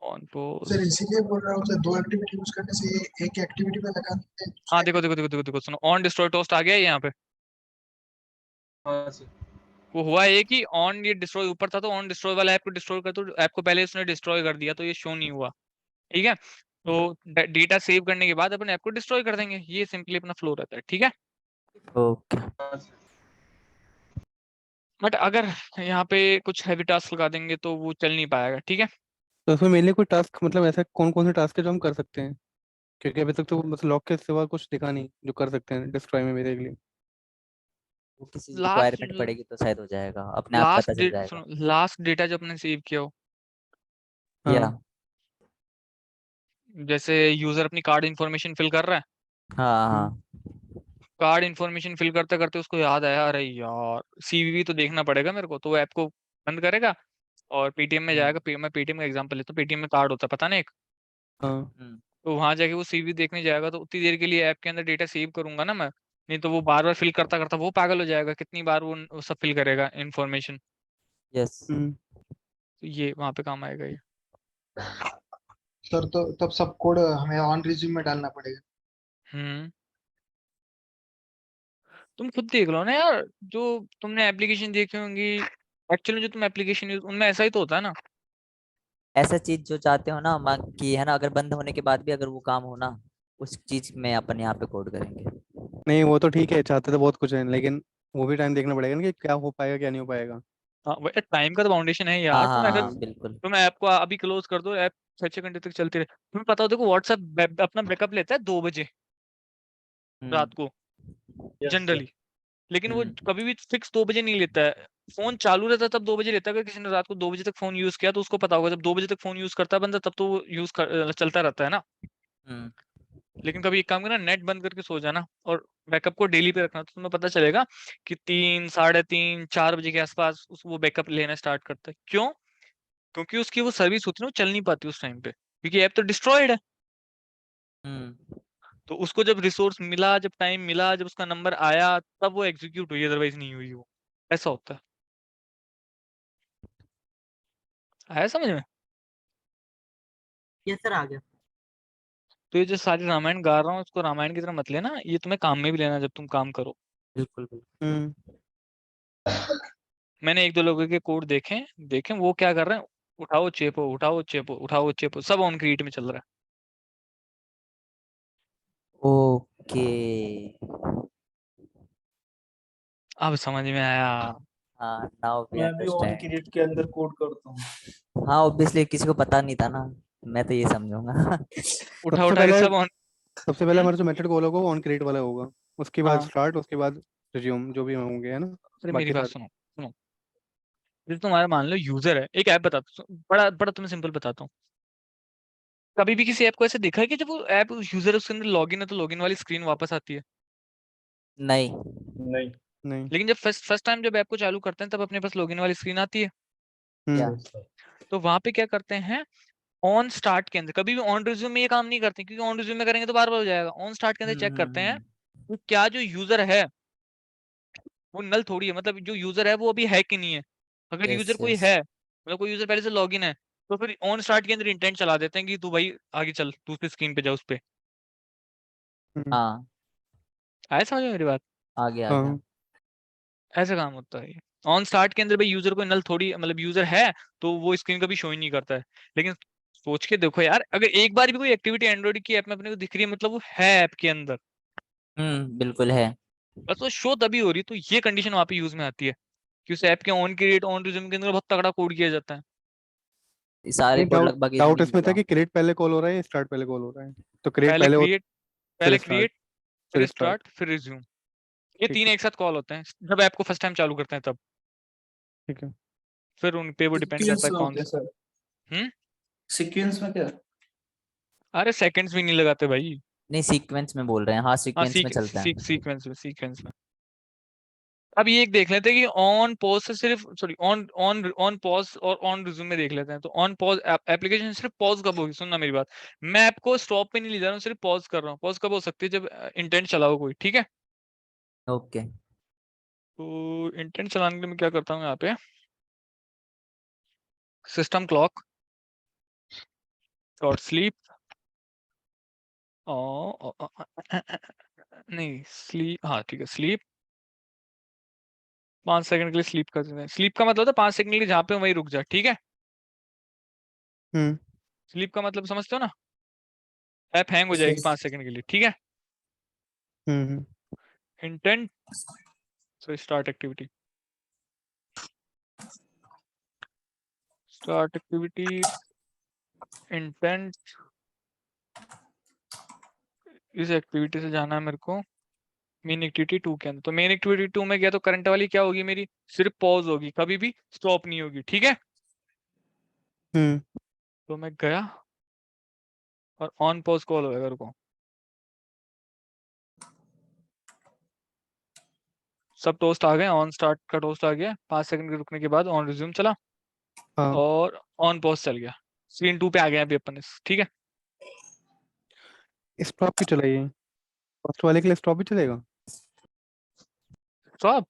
ऑन पोस्ट, सर इसीलिए बोल रहा हूँ सर, दो एक्टिविटी यूज करने से ये एक एक्टिविटी पे लगा देते हैं। हाँ देखो देखो देखो देखो देखो, सुनो, ऑन डिस्ट्रॉय टोस्ट आ गया है यहाँ पे। हाँ सर। वो हुआ है कि ऑन ये डिस्ट्रॉय ऊपर था, तो ऑन डिस्ट्रॉय वाला ऐप को डिस्ट्रॉय कर, तो ऐप को पहले उसने डिस्ट्रॉय कर दिया तो ये शो नहीं हुआ। ठीक है, तो डेटा सेव करने के बाद अपन ऐप को डिस्ट्रॉय कर देंगे, ये सिंपली अपना फ्लो रहता है। ठीक है, ओके। हाँ सर। बट अगर यहाँ पे कुछ हैवी टास्क लगा देंगे तो वो चल नहीं पाएगा, ठीक है। तो उसमें मेनली कोई टास्क मतलब ऐसा कौन कौन से टास्क है जो हम कर सकते हैं, क्योंकि अभी तक तो मतलब लॉक के सिवा कुछ दिखा नहीं जो कर सकते हैं डिस्ट्रॉय में मेरे लिए। वो किसी लास्ट रिक्वायरमेंट पड़ेगी तो शायद हो जाएगा, अपने आप पता चल जाएगा। लास्ट डेटा जो अपने सेव किया हो, या हाँ जैसे यूजर अपनी कार्ड इन्फॉर्मेशन फिल कर रहा है, हाँ हम्म, हाँ कार्ड इन्फॉर्मेशन फिल करते करते उसको याद आया, अरे यार सीवीवी तो देखना पड़ेगा मेरे को, तो वो ऐप को बंद करेगा और पेटीएम में जाएगा। मैं पेटीएम का एग्जांपल लेता हूँ, पेटीएम में कार्ड होता है पता नहीं एक, हाँ हम्म, तो वहां जाके वो सीवी देखने जाएगा, तो उतनी देर के लिए ऐप के अंदर डेटा सेव करूंगा ना मैं, नहीं तो वो बार बार फिल करता करता वो पागल हो जाएगा, कितनी बार वो सब फिल करेगा इन्फॉर्मेशन। यस हम्म। तो ये वहां पे काम आएगा ये। सर तो तब सब कोड हमें ऑन रिज्यूम में डालना पड़ेगा। हम्म तुम खुद देख लो ना यार, जो तुमने एप्लीकेशन देखी होंगी, एक्चुअली जो तुम एप्लीकेशन यूज उनमें ऐसा ही तो होता है ना। ऐसा चीज जो चाहते हो ना कि है ना, अगर बंद होने के बाद भी अगर वो काम हो ना, उस चीज में अपन यहाँ पे कोड करेंगे। नहीं वो तो ठीक है, चाहते तो बहुत कुछ है, लेकिन वो भी टाइम देखना पड़ेगा ना कि क्या हो पाएगा क्या नहीं हो पाएगा। हाँ टाइम का तो बाउंडेशन है हाँ यार, हाँ तुम ऐसा, हाँ बिल्कुल। तुम ऐप को अभी क्लोज कर दो, ऐप 6 घंटे तक चलती रहे। तुम्हें पता हो, देखो व्हाट्सएप अपना बैकअप लेता है 2 बजे हम्म रात को यस सर। जनरली, लेकिन वो हम्म कभी भी फिक्स 2 बजे नहीं लेता है। फोन चालू रहता है तब 2 बजे लेता है, अगर किसी ने रात को 2 बजे तक फोन यूज किया तो उसको पता होगा, जब 2 बजे तक फोन यूज करता है बंदा तब तो वो चलता रहता है ना। हम्म लेकिन कभी एक काम करना, नेट बंद करके सो जाना और बैकअप को डेली पे रखना, तो तुम्हें पता चलेगा कि 3, 3:30, 4 बजे के आसपास वो बैकअप लेना स्टार्ट करता है। क्यों? क्योंकि उसकी वो सर्विस होती है ना, वो चल नहीं पाती उस टाइम पे, क्योंकि ऐप तो डिस्ट्रॉयड है। हम्म तो उसको जब रिसोर्स मिला, जब टाइम मिला, जब उसका नंबर आया, तब वो एग्जीक्यूट हुई, अदरवाइज नहीं हुई वो। ऐसा होता है। आया समझ में? यस सर आ गया। तो ये जो सारी रामायण गा रहा हूँ, इसको रामायण की तरह मत लेना, ये तुम्हें काम में भी लेना जब तुम काम करो। बिल्कुल बिल्कुल। हम्म। मैंने एक दो लोगों के कोड देखे देखे वो क्या कर रहे हैं, उठाओ चेपो, उठाओ चेपो, उठाओ चेपो, सब ऑन क्रिएट में चल रहा ओके। है। अब समझ में आया। हाँ नाउ वी मैं भी ऑन अंडरस्टैंड। क्रिएट के अंदर कोड करता हूँ। हाँ ऑब्वियसली किसी को पता नहीं था ना, मैं तो ये समझूंगा। उठा सबसे उठा के पहले सब ऑन। सबसे पहले हमारा जो मेथड कॉल होगा वो ऑन क्रिएट वाला होगा, उसके बाद हाँ स्टार्ट, उसके बाद रिज्यूम जो भी होंगे है ना, अरे मेरी बाकी बात सारे। सुनो सुनो, जैसे तुम्हारा मान लो यूजर है, एक ऐप बताता हूँ, बड़ा बड़ा तुम्हें सिंपल बताता हूँ। कभी भी किसी ऐप को ऐसे देखा है कि जब वो ऐप यूजर है उसके अंदर लॉगिन है तो लॉगिन वाली स्क्रीन वापस आती है, नहीं। नहीं। नहीं। लेकिन जब फर्स्ट टाइम जब ऐप को चालू करते हैं तब अपने पास लॉगिन वाली स्क्रीन आती है। या यस सर। तो वहां पे क्या करते हैं, ऑन स्टार्ट के अंदर कभी भी ऑन रिज्यूम में ये काम नहीं करते, क्योंकि ऑन रिज्यूम में करेंगे तो बार बार हो जाएगा। ऑन स्टार्ट के अंदर चेक करते हैं हम्म। कि क्या जो यूजर है वो नल थोड़ी है, मतलब जो यूजर है वो अभी है कि नहीं है। अगर यस यूजर कोई यस। है, मतलब कोई यूजर पहले से लॉगिन है, तो फिर ऑन स्टार्ट के अंदर इंटेंट चला देते हैं कि तू भाई आगे चल, दूसरी स्क्रीन पे जा उस पे। हम्म। हाँ आया समझ में मेरी बात? आ गया आ गया। हाँ। ऐसा काम होता है। ऑन स्टार्ट के अंदर भाई यूजर कोई नल थोड़ी, मतलब यूजर है तो वो स्क्रीन कभी शो ही नहीं करता है। लेकिन सोच के देखो यार, अगर एक बार भी कोई एक्टिविटी एंड्रॉइड की ऐप में अपने को दिख रही है, मतलब वो है ऐप के अंदर, बिल्कुल है। बस वो शो तभी हो रही है, तो ये कंडीशन वहां पे यूज में आती है कि उस ऐप के ऑन क्रिएट ऑन रिज्यूम के अंदर बहुत तगड़ा कोड किया जाता है। ये सारे नहीं, कोड डाउट लगभग इधर डाउट ही इसमें था होगा। कि क्रिएट पहले कॉल हो रहा है या स्टार्ट पहले कॉल हो रहा है, तो क्रिएट पहले पहले हो, क्रिएट, फिर पहले स्टार्ट, क्रिएट, फिर फिर स्टार्ट। स्टार्ट, फिर रिज्यूम। ये ठीक तीन है। एक साथ कॉल होते हैं जब ऐप को फर्स्ट टाइम चालू करते हैं तब। ठीक है। फिर उन पे वो डिपेंड करता सीक्वेंस है में कौन होते हैं सा। सर। हम्म सीक्वेंस में क्या? अरे सेकंड्स भी नहीं लगाते भाई। नहीं सीक्वेंस में बोल रहे हैं, हाँ हाँ सीक्वेंस में चलता है। सीक्वेंस में। अब ये एक देख लेते हैं कि ऑन पॉज से सिर्फ, sorry on on on pause और ऑन रिज्यूम में देख लेते हैं। तो ऑन पॉज एप्लीकेशन सिर्फ पॉज कब होगी, सुनना मेरी बात, मैं ऐप को स्टॉप पे नहीं ले जा रहा हूँ, सिर्फ पॉज कर रहा हूँ। पॉज कब हो सकती है, जब इंटेंट चलाओ कोई, ठीक है। ओके। तो इंटेंट चलाने के लिए मैं क्या करता हूँ यहाँ पे, सिस्टम क्लॉक डॉट स्लीप, नहीं स्लीप, हाँ ठीक है स्लीप, 5 सेकंड के लिए स्लीप कर देते हैं। स्लीप का मतलब होता है 5 सेकंड के लिए जहाँ पे वहीं रुक जा, ठीक है। हम्म। स्लीप का मतलब समझते हो ना, ऐप हैंग हो जाएगी 5 सेकंड के लिए, ठीक है। हम्म। Intent, so start activity. Start activity intent, इस एक्टिविटी से जाना है मेरे को मेन एक्टिविटी 2 के अंदर। तो मेन एक्टिविटी 2 में गया तो करंट वाली क्या होगी मेरी, सिर्फ पॉज होगी, कभी भी स्टॉप नहीं होगी, ठीक है। तो मैं गया और ऑन पॉज कॉल होगा रुको, सब टोस्ट आ गए, ऑन स्टार्ट का टोस्ट आ गया, 5 सेकंड के रुकने के बाद ऑन रिज्यूम चला हाँ और ऑन पॉज चल गया, स्क्रीन 2 पे आ गया अभी अपन ठीक है। स्टॉप भी चलाइए, फर्स्ट वाले के लिए स्टॉप भी चलेगा। तो आप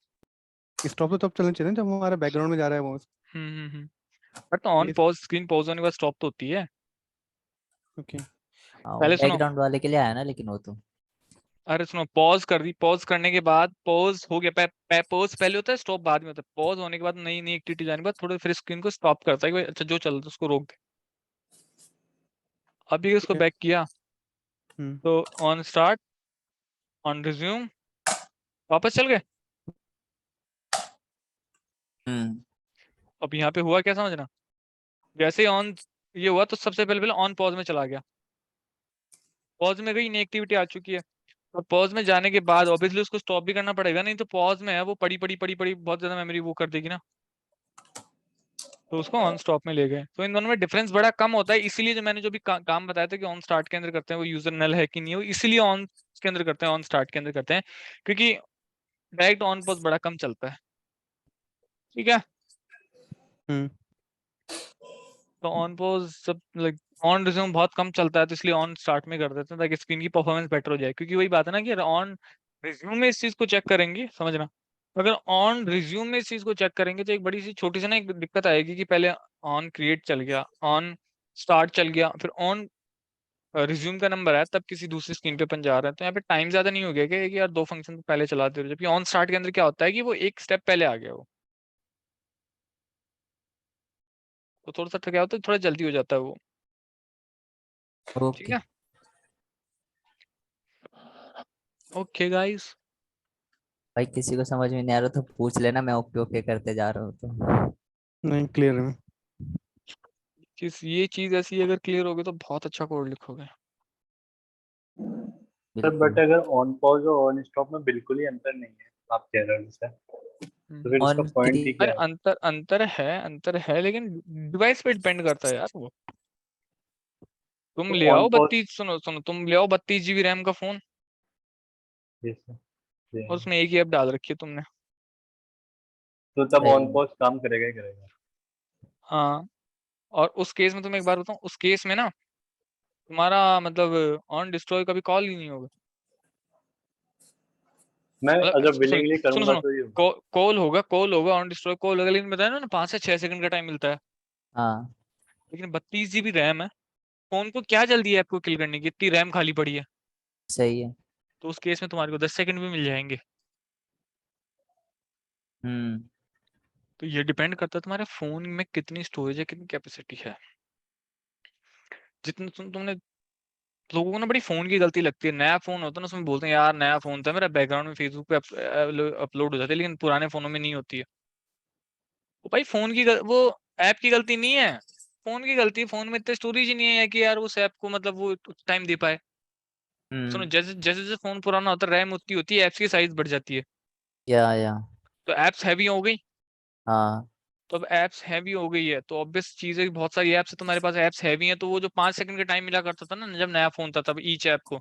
स्टॉप तो तब चलना चाहिए ना जब हमारा बैकग्राउंड में जा रहा है वो। बट ऑन ये पॉज स्क्रीन पॉज होने के बाद स्टॉप तो होती है। ओके पहले सुनो, बैकग्राउंड वाले के लिए आया ना, लेकिन वो तो अरे सुनो, पॉज कर दी, पॉज करने के बाद पॉज हो गया, पॉज पहले होता है स्टॉप बाद में होता है। पॉज होने के बाद नई नई एक्टिविटी जाने के बाद थोड़ा फिर स्क्रीन को स्टॉप करता है कि भाई अच्छा जो चल रहा है उसको रोक दे। अभी उसको है। बैक किया हम्म तो ऑन स्टार्ट, ऑन रिज्यूम, वापस चल गए। अब यहाँ पे हुआ क्या समझना, जैसे ही ऑन ये हुआ तो सबसे पहले पहले ऑन पॉज में चला गया, पॉज में गई नई एक्टिविटी आ चुकी है। और पॉज में जाने के बाद ऑब्वियसली उसको स्टॉप भी करना पड़ेगा, नहीं तो पॉज में है वो पड़ी पड़ी पड़ी पड़ी बहुत ज्यादा मेमोरी वो कर देगी ना, तो उसको ऑन स्टॉप में ले गए। तो इन दोनों में डिफरेंस बड़ा कम होता है, इसीलिए जो मैंने जो भी काम बताया था कि ऑन स्टार्ट के अंदर करते हैं वो यूजर नल है कि नहीं है, वो इसीलिए ऑन के अंदर करते हैं, ऑन स्टार्ट के अंदर करते हैं, क्योंकि डायरेक्ट ऑन पॉज बड़ा कम चलता है, ठीक है। हम्म तो ऑन पॉज सब लाइक ऑन रिज्यूम बहुत कम चलता है, तो इसलिए ऑन स्टार्ट में कर देते हैं ताकि स्क्रीन की परफॉर्मेंस बेटर हो जाए। क्योंकि वही बात है ना कि ऑन रिज्यूम में इस चीज को चेक करेंगे, समझना, अगर ऑन रिज्यूम में इस चीज को चेक करेंगे तो एक बड़ी सी छोटी सी ना एक दिक्कत आएगी कि पहले ऑन क्रिएट चल गया, ऑन स्टार्ट चल गया, फिर ऑन रिज्यूम का नंबर आया, तब किसी दूसरी स्क्रीन पे अपन जा रहे हैं, तो यहाँ पे टाइम ज्यादा नहीं हो गया क्या कि यार दो फंक्शन तो पहले चलाते रहो, जबकि ऑन स्टार्ट के अंदर क्या होता है कि वो एक स्टेप पहले आ गया वो, तो थोड़ा सा क्या होता है, थोड़ा जल्दी हो जाता है वो, ठीक ओके। है। ओके गाइस, भाई किसी को समझ में नहीं आ रहा तो पूछ लेना, मैं ओके ओके करते जा रहा हूँ तो। नहीं क्लियर है। किस ये चीज ऐसी अगर क्लियर होगी तो बहुत अच्छा कोड लिखोगे। सर बट बिल्कुल। अगर ऑन पॉज और ऑन स्टॉप में बिल्कुल ही अंतर नहीं है, आप कह रहे हो सर, तो फिर उसका ऑन पॉइंट ही क्रिएट क्या अरे है? अंतर है लेकिन डिवाइस पे डिपेंड करता है यार वो। तुम तो ले ऑन आओ पॉज, 32, सुनो सुनो, तुम ले आओ 32 GB रैम का फोन और उसमें एक ही ऐप डाल रखी है तुमने, तो तब सही ऑन है। पॉज काम करेगा ही करेगा। हाँ। और उस केस में तुम्हें एक बार बताऊं, उस केस में ना तुम्हारा मतलब ऑन डिस्ट्रॉय कभी कॉल ही नहीं होगा, मैं मतलब अगर सॉरी विलिंगली सुनो करूंगा सुनो, तो ये होगा। कॉल होगा ऑन डिस्ट्रॉय कॉल होगा, लेकिन बताया ना 5 से 6 सेकंड का टाइम मिलता है, हाँ लेकिन 32 GB रैम है, फोन को क्या जल्दी है आपको किल करने की, इतनी रैम खाली पड़ी है, सही है। तो उस केस में तुम्हारे को 10 सेकंड भी मिल जाएंगे। हम्म तो ये डिपेंड करता है तुम्हारे फोन में कितनी स्टोरेज है, कितनी कैपेसिटी है, जितने तुमने लोगों को ना बड़ी फोन की गलती लगती है, नया फोन होता है ना उसमें बोलते हैं यार नया फोन था मेरा, बैकग्राउंड में फेसबुक पे अपलोड हो जाती है, लेकिन पुराने फोनों में नहीं होती है। वो भाई फोन की वो ऐप की गलती नहीं है, फोन की गलती है, फोन में इतनी स्टोरेज ही नहीं है कि यार उस ऐप को मतलब वो टाइम दे पाए। सुनो, हम्म जैसे जैसे जैसे फोन पुराना होता है रैम उतनी होती है, एप्स की साइज बढ़ जाती है, या तो एप्स हैवी हो गई, हाँ तो अब एप्स हैवी हो गई है तो ऑब्वियस चीज है कि बहुत सारी एप्स है तुम्हारे पास, एप्स हैवी है, तो वो जो 5 सेकंड का टाइम मिला करता था ना जब नया फोन था तब ईच ऐप को,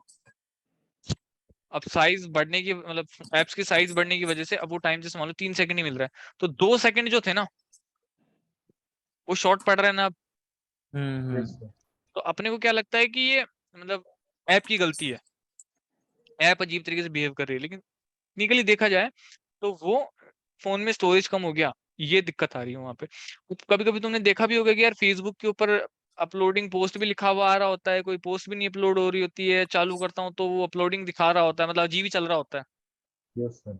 अब साइज बढ़ने की मतलब एप्स की साइज बढ़ने की वजह से अब वो टाइम जैसे मान लो 3 सेकंड ही मिल रहा है, तो 2 सेकंड जो थे ना वो शॉर्ट पड़ रहे हैं ना अब। Yes, हम्म sir. तो अपने को क्या लगता है कि ये मतलब ऐप की गलती है, ऐप अजीब तरीके से बिहेव कर रही है, लेकिन टेक्निकली देखा जाए तो वो फोन में स्टोरेज कम हो गया, ये दिक्कत आ रही है वहां पे। कभी कभी तुमने देखा भी होगा कि यार फेसबुक के ऊपर अपलोडिंग पोस्ट भी लिखा हुआ आ रहा होता है, कोई पोस्ट भी नहीं अपलोड हो रही होती है, चालू करता हूँ तो वो अपलोडिंग दिखा रहा होता है, मतलब अजीब ही चल रहा होता है। Yes, sir.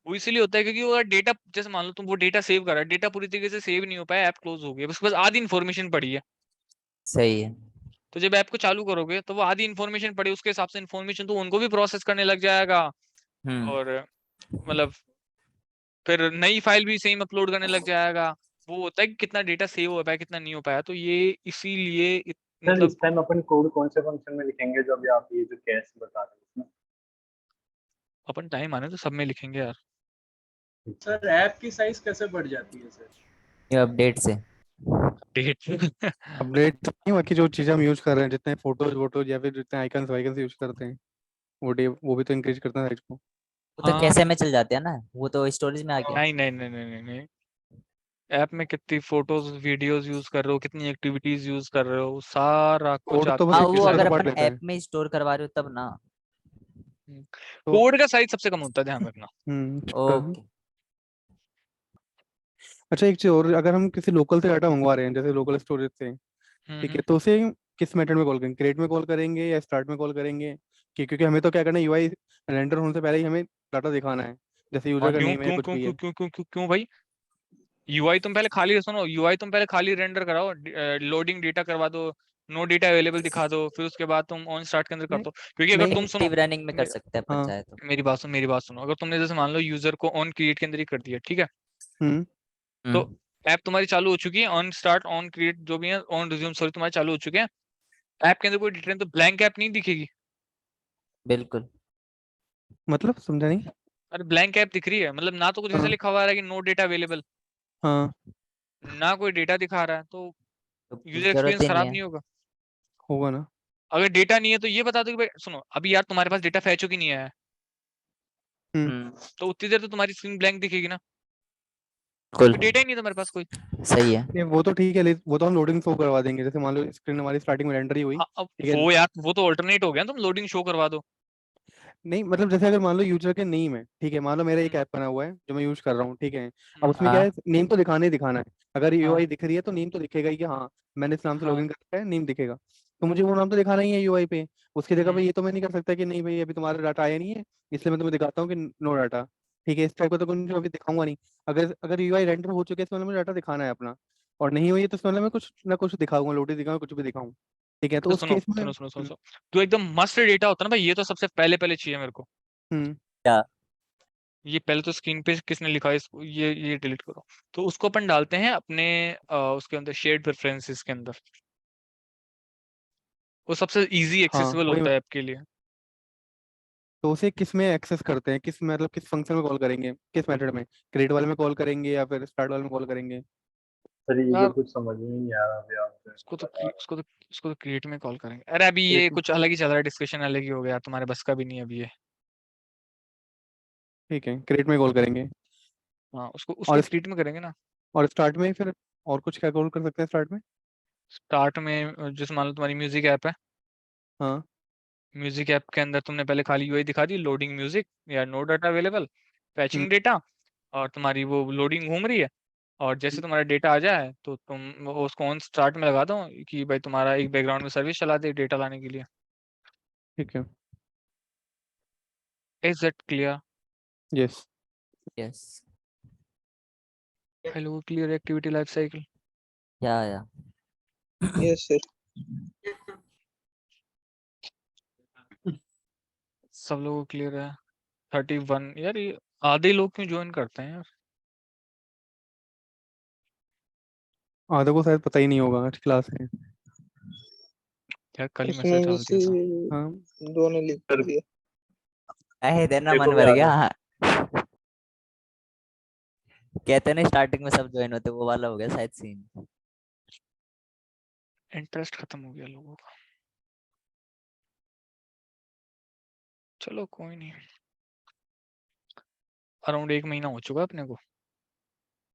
वो इसीलिए होता है क्योंकि वो डेटा, जैसे मान लो तुम वो डेटा सेव कर रहा है, डेटा पूरी तरीके से सेव नहीं हो पाया, ऐप क्लोज हो गया, उसके पास आधी इन्फॉर्मेशन पड़ी है, सही है। तो जब ऐप को चालू करोगे तो वो आधी इन्फॉर्मेशन पड़ी, उसके हिसाब से इन्फॉर्मेशन तो उनको भी प्रोसेस करने लग जाएगा, हम्म और मतलब फिर नई फाइल भी सेम अपलोड करने लग जाएगा, वो होता है कि कितना डेटा सेव हो पाया कितना नहीं हो पाया, तो ये इसीलिए सर मतलब इस टाइम अपन कोड कौन से फंक्शन में लिखेंगे जो अभी आप ये जो कैश बता रहे हैं उसमें? अपन टाइम आने तो सब में लिखेंगे यार। सर ऐप की साइज कैसे बढ़ जाती है सर? ये अपडेट से। डेट अपडेट तो नहीं, बाकी जो चीज़ें हम यूज कर रहे हैं, जितने फोटोज वोटोज या फिर जितने आइकन्स वाइकन्स यूज करते हैं, वो भी तो इंक्रीज करता है साइज को। वो तो हाँ कैसे में चल जाते हैं ना, वो तो स्टोरेज में आ गया। नहीं नहीं नहीं नहीं नहीं नहीं, ऐप में कितनी फोटोज वीडियोस यूज कर रहे हो, कितनी एक्टिविटीज यूज कर रहे हो, सारा कुछ कोड तो आपको बस हाँ, एक एक वो छोटा अगर सा साइड। पार्ट अपन लेता ऐप है। में स्टोर करवा रहे हो तब ना। तो कोड का साइज सबसे कम होता है, ध्यान रखना। छोटा है। ओके। अच्छा एक चीज और, अगर हम किसी लोकल से डाटा मंगवा रहे हैं जैसे लोकल स्टोरेज से, ठीक है, तो उसे किस मेथड में कॉल करेंगे? क्रिएट में कॉल करेंगे या स्टार्ट में कॉल करेंगे? क्योंकि हमें तो क्या करना है, यूआई रेंडर होने से पहले ही हमें डाटा दिखाना है, जैसे यूजर और का क्यों नेम है क्यों कुछ क्यों भी क्यों है। क्यों क्यों क्यों क्यों भाई? यूआई तुम पहले खाली सुनो, यूआई तुम पहले खाली रेंडर कराओ, लोडिंग डेटा करवा दो, नो डेटा अवेलेबल दिखा दो, फिर उसके बाद तुम ऑन स्टार्ट के अंदर कर नहीं दो। क्योंकि अगर नहीं तुम सुनो, एक्टिव रनिंग में कर सकते हैं अपन हाँ। चाहे तो। मेरी बात सुनो, अगर तुमने जैसे मान लो यूजर को ऑन क्रिएट के अंदर ही कर दिया, ठीक है, हम्म तो ऐप तुम्हारी चालू हो चुकी है, ऑन स्टार्ट ऑन क्रिएट जो भी है, ऑन रिज्यूम सॉरी तुम्हारे चालू हो चुके हैं, ऐप के अंदर कोई डिटेल तो ब्लैंक ऐप नहीं दिखेगी। बिल्कुल। मतलब समझा नहीं। अरे ब्लैंक ऐप दिख रही है, मतलब ना तो कुछ ऐसा हाँ लिखा हुआ है कि नो डेटा अवेलेबल, हाँ ना कोई डेटा दिखा रहा है, तो तो यूजर जरूरत एक्सपीरियंस ही नहीं खराब है। नहीं होगा। होगा ना। अगर डेटा नहीं है तो ये बता दो कि भाई सुनो, अभी यार तुम्हारे पास डेटा फैचो की नहीं आया है, हम्म। तो उतनी देर तो तुम्हारी स्क्रीन ब्लैंक दिखेगी ना, बिल्कुल क्योंकि डेटा ही नहीं है तुम्हारे पास कोई। सही है। नहीं वो तो ठीक है, वो तो हम लोडिंग शो करवा देंगे, जैसे मान लो स्क्रीन हमारी स्टार्टिंग में रेंडर ही हुई, अब ठीक है। वो यार वो तो ऑल्टरनेट हो गया ना, तुम लोडिंग शो करवा दो। नहीं मतलब जैसे अगर मान लो यूजर के नेम है, ठीक है, मान लो मेरा एक हम्म, ऐप बना हुआ है जो मैं यूज कर रहा हूँ, ठीक है, अब हम्म, उसमें क्या है, हाँ नेम तो दिखाना ही दिखाना है। अगर हाँ यूआई दिख रही है तो नेम तो दिखेगा ही कि हाँ मैंने इस नाम से हाँ लॉगिन कर रखा है, नेम दिखेगा। तो मुझे वो नाम तो दिखाना ही है यूआई पे। उसकी जगह पे हम्म, ये तो मैं नहीं कर सकता कि नहीं भाई अभी तुम्हारा डाटा आया नहीं है, इसलिए मैं तुम्हें दिखाता हूँ कि नो डाटा, ठीक है, इस टाइप का तो कुछ अभी दिखाऊंगा नहीं। अगर अगर यूआई रेंडर हो चुके हैं तो मतलब मुझे डाटा दिखाना है अपना, और नहीं हुई है तो इसमें मतलब मैं कुछ ना कुछ दिखाऊंगा, लोडी दिखाऊंगा, कुछ भी दिखाऊं, ठीक है, तो तो उस सुनो केस में सुनो सुनो सुनो सुनो, जो एकदम मस्त डेटा होता है ना भाई, ये तो सबसे पहले पहले चाहिए मेरे को। हम्म क्या? ये पहले तो स्क्रीन पे किसने लिखा है इसको, ये डिलीट करो। तो उसको अपन डालते हैं अपने उसके अंदर शेयर्ड प्रेफरेंसेस के अंदर, वो सबसे इजी हाँ एक्सेसिबल वही। होता है ऐप के लिए। तो उसे किस में एक्सेस करते हैं, किस मतलब किस फंक्शन में कॉल करेंगे, किस मेथड में, क्रिएट वाले में कॉल करेंगे या फिर स्टार्ट वाले में कॉल करेंगे? सर ये तो यार कुछ समझ में नहीं आ रहा अभी आपसे उसको तो क्रिएट में कॉल करेंगे। अरे अभी ये क्रिएट में, कुछ अलग ही चल रहा है, डिस्कशन अलग ही हो गया, तुम्हारे बस का भी नहीं है अभी ये। ठीक है, क्रिएट में कॉल करेंगे। हाँ उसको और उसको क्रिएट में करेंगे ना। और स्टार्ट में फिर और कुछ क्या कॉल कर सकते हैं स्टार्ट में? स्टार्ट में जैसे मान लो तुम्हारी म्यूजिक ऐप है, हाँ म्यूजिक ऐप के अंदर तुमने पहले खाली यूआई दिखा दी, लोडिंग म्यूजिक या नो डाटा अवेलेबल, हम्म फैचिंग डेटा, और तुम्हारी वो लोडिंग घूम रही है। और जैसे तुम्हारा डेटा आ जाए तो तुम उसको ऑन स्टार्ट में लगा दो कि भाई तुम्हारा एक बैकग्राउंड में सर्विस चला दे डेटा लाने के लिए। ठीक है। Is that clear? Yes. Yes. Hello clear activity life cycle. या यस सर। सब लोगों को क्लियर है? 31 यार, ये आधे लोग क्यों ज्वाइन करते हैं यार? आधे को शायद पता ही नहीं होगा आज क्लास है। यार कल ही उसमें मैसेज डाल वैसे दिया था। हाँ दो ने लिख सर दिया। देना देखो मन भी भर आ गया। गया। कहते नहीं स्टार्टिंग में सब ज्वाइन होते, वो वाला हो गया शायद सीन। इंटरेस्ट खत्म हो गया लोगों का। चलो कोई नहीं, अराउंड 1 महीना हो चुका है अपने को।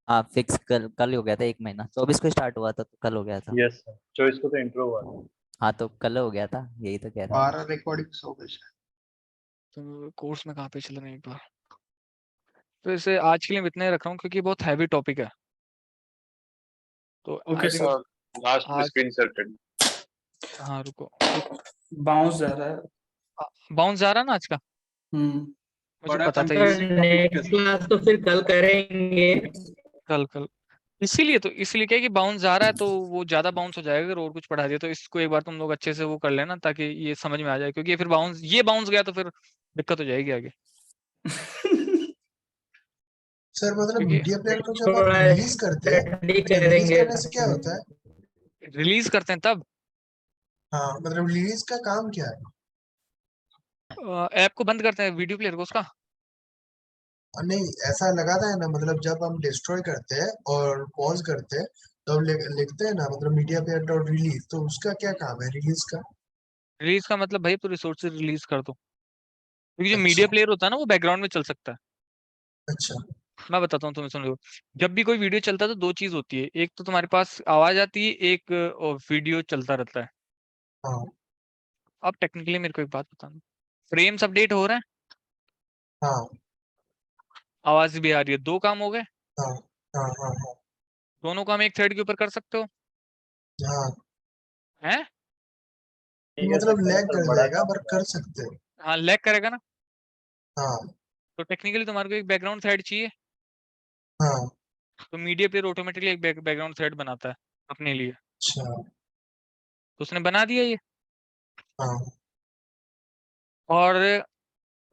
हाँ फिक्स कल कल ही हो गया था, 1 महीना 24 को स्टार्ट हुआ था तो कल हो गया था। यस सर, 24 को तो इंट्रो हुआ था। हाँ तो कल हो गया था, यही तो कह रहा हूँ। 12 रिकॉर्डिंग्स हो गए शायद। तो कोर्स में कहाँ पे चल रहे हैं एक बार। तो इसे आज के लिए मैं इतना ही रख रहा हूँ क्योंकि बहुत हैवी टॉपिक है, तो okay I think sir. Last में आज, स्क्रीन शेयर कर। हाँ रुको, बाउंस जा रहा है। बाउंस जा रहा है ना आज का, मुझे बड़ा पता था कंफ्यूज ये। नेक्स्ट क्लास तो फिर कल करेंगे। कल कल इसीलिए क्या है कि बाउंस जा रहा है तो वो ज्यादा बाउंस हो जाएगा अगर और कुछ पढ़ा दिया, तो इसको एक बार तुम लोग अच्छे से वो कर लेना ताकि ये समझ में आ जाए, क्योंकि फिर ये बाउंस गया तो फिर दिक्कत हो जाएगी आगे। सर मतलब क्योंकि मीडिया प्लेयर को जब आप थोड़ा रिलीज करते हैं स्टडी रिलीज करेंगे करने से क्या होता है? रिलीज करते हैं तब हाँ मतलब रिलीज का काम क्या है? ऐप को बंद करते हैं, वीडियो प्लेयर को उसका। नहीं ऐसा लगाता है ना, मतलब जब हम डिस्ट्रॉय करते हैं और पॉज करते हैं तो हम लिखते हैं ना मतलब मीडिया प्लेयर डॉट रिलीज, तो उसका क्या काम है रिलीज का? रिलीज का मतलब भाई तो रिसोर्सेज रिलीज कर दो, क्योंकि जो अच्छा मीडिया प्लेयर होता है ना वो बैकग्राउंड में चल सकता है। अच्छा मैं बताता हूँ तुम्हें, सुन लो। जब भी कोई वीडियो चलता है तो दो चीज होती है, एक तो तुम्हारे पास आवाज आती है, एक वीडियो चलता रहता है। हाँ अब टेक्निकली मेरे को एक बात बताना, फ्रेम्स अपडेट हो रहे हैं, हाँ आवाज भी आ रही है, दो काम हो गए। हाँ हाँ हाँ हाँ दोनों काम एक थ्रेड के ऊपर कर सकते हो हाँ हैं? मतलब लैग कर जाएगा पर कर सकते हैं। हाँ लैग करेगा ना, हाँ तो टेक्निकली तुम्हारे को एक बैकग्राउंड थ्रेड चाहिए, हाँ तो मीडिया प्लेयर ऑटोमेटिकली एक बैकग्राउंड थ्रेड बनाता है अपने लिए, अच्छा तो उसने बना दिया ये। हाँ और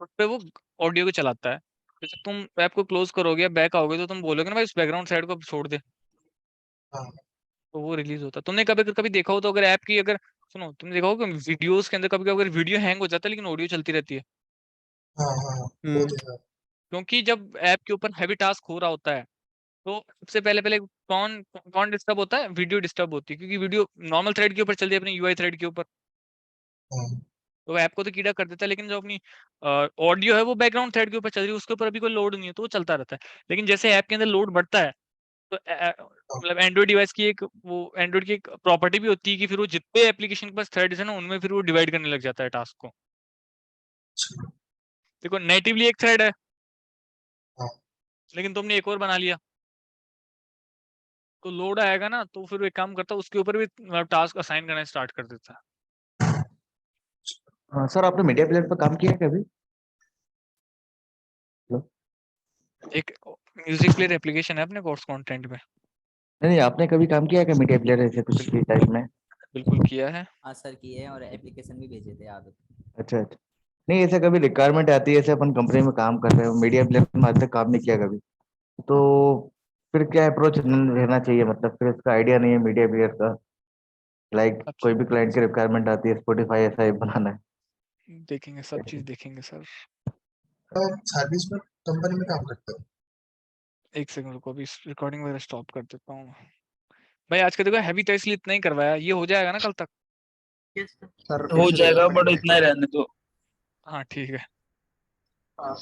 उस पे वो ऑडियो को चलाता है। तो जब तुम ऐप को क्लोज करोगे या बैक आओगे तो तुम बोलोगे ना भाई उस बैकग्राउंड थ्रेड को छोड़ दे, हाँ तो वो रिलीज होता है। तुमने कभी कभी देखा हो तो, अगर ऐप की अगर सुनो, तुमने देखा हो कि वीडियोस के अंदर कभी कभी अगर वीडियो हैंग हो जाता है लेकिन ऑडियो चलती रहती है, हाँ हाँ वो तो है। क्योंकि जब ऐप के ऊपर हैवी टास्क हो रहा होता है तो सबसे पहले पहले कौन कौन डिस्टर्ब होता है, वीडियो डिस्टर्ब होती है, क्योंकि वीडियो नॉर्मल थ्रेड के ऊपर चलती है, अपने यूआई थ्रेड के ऊपर, हाँ तो ऐप को तो कीड़ा कर देता है। लेकिन जो अपनी ऑडियो है वो बैकग्राउंड थ्रेड के ऊपर चल रही है, उसके ऊपर अभी कोई लोड नहीं है, तो वो चलता रहता है। लेकिन जैसे ऐप के अंदर लोड बढ़ता है तो मतलब एंड्रॉइड डिवाइस की एक वो एंड्रॉइड की एक प्रॉपर्टी भी होती है कि फिर वो जितने एप्लीकेशन के पास थ्रेड्स है ना उनमें फिर वो डिवाइड करने लग जाता है टास्क को। अच्छा देखो नेटिवली एक थ्रेड है हाँ लेकिन तुमने एक और बना लिया, तो लोड आएगा ना, तो फिर वो एक काम करता है उसके ऊपर भी टास्क असाइन करना स्टार्ट कर देता सर आपने मीडिया प्लेयर पर काम किया है कभी? है। एक म्यूजिक प्लेयर एप्लीकेशन है अपने कोर्स कंटेंट में। नहीं नहीं, आपने कभी काम किया है क्या मीडिया प्लेयर ऐसे कुछ भी टाइप में? बिल्कुल किया है। हाँ सर किए हैं, और एप्लीकेशन भी भेजे थे याद हो तो। अच्छा अच्छा, नहीं ऐसे कभी रिक्वायरमेंट आती है, ऐसे अपन कंपनी में काम कर रहे हो, मीडिया प्लेयर में आज तक काम नहीं किया कभी, तो फिर क्या अप्रोच रहना चाहिए? मतलब फिर इसका आइडिया नहीं है मीडिया प्लेयर का, लाइक सब कोई भी क्लाइंट की रिक्वायरमेंट आती है, स्पॉटिफाई ऐसा ही बनाना है। देखेंगे, सब चीज देखेंगे सर। तो सर्विस में कंपनी में काम करते हो? एक सेकंड रुको, अभी रिकॉर्डिंग वगैरह स्टॉप कर देता हूँ। भाई आज का देखो हैवी तो इसलिए इतना ही करवाया, ये हो जाएगा ना कल तक? सर हो जाएगा बट इतना ही रहने दो। हाँ ठीक है। हाँ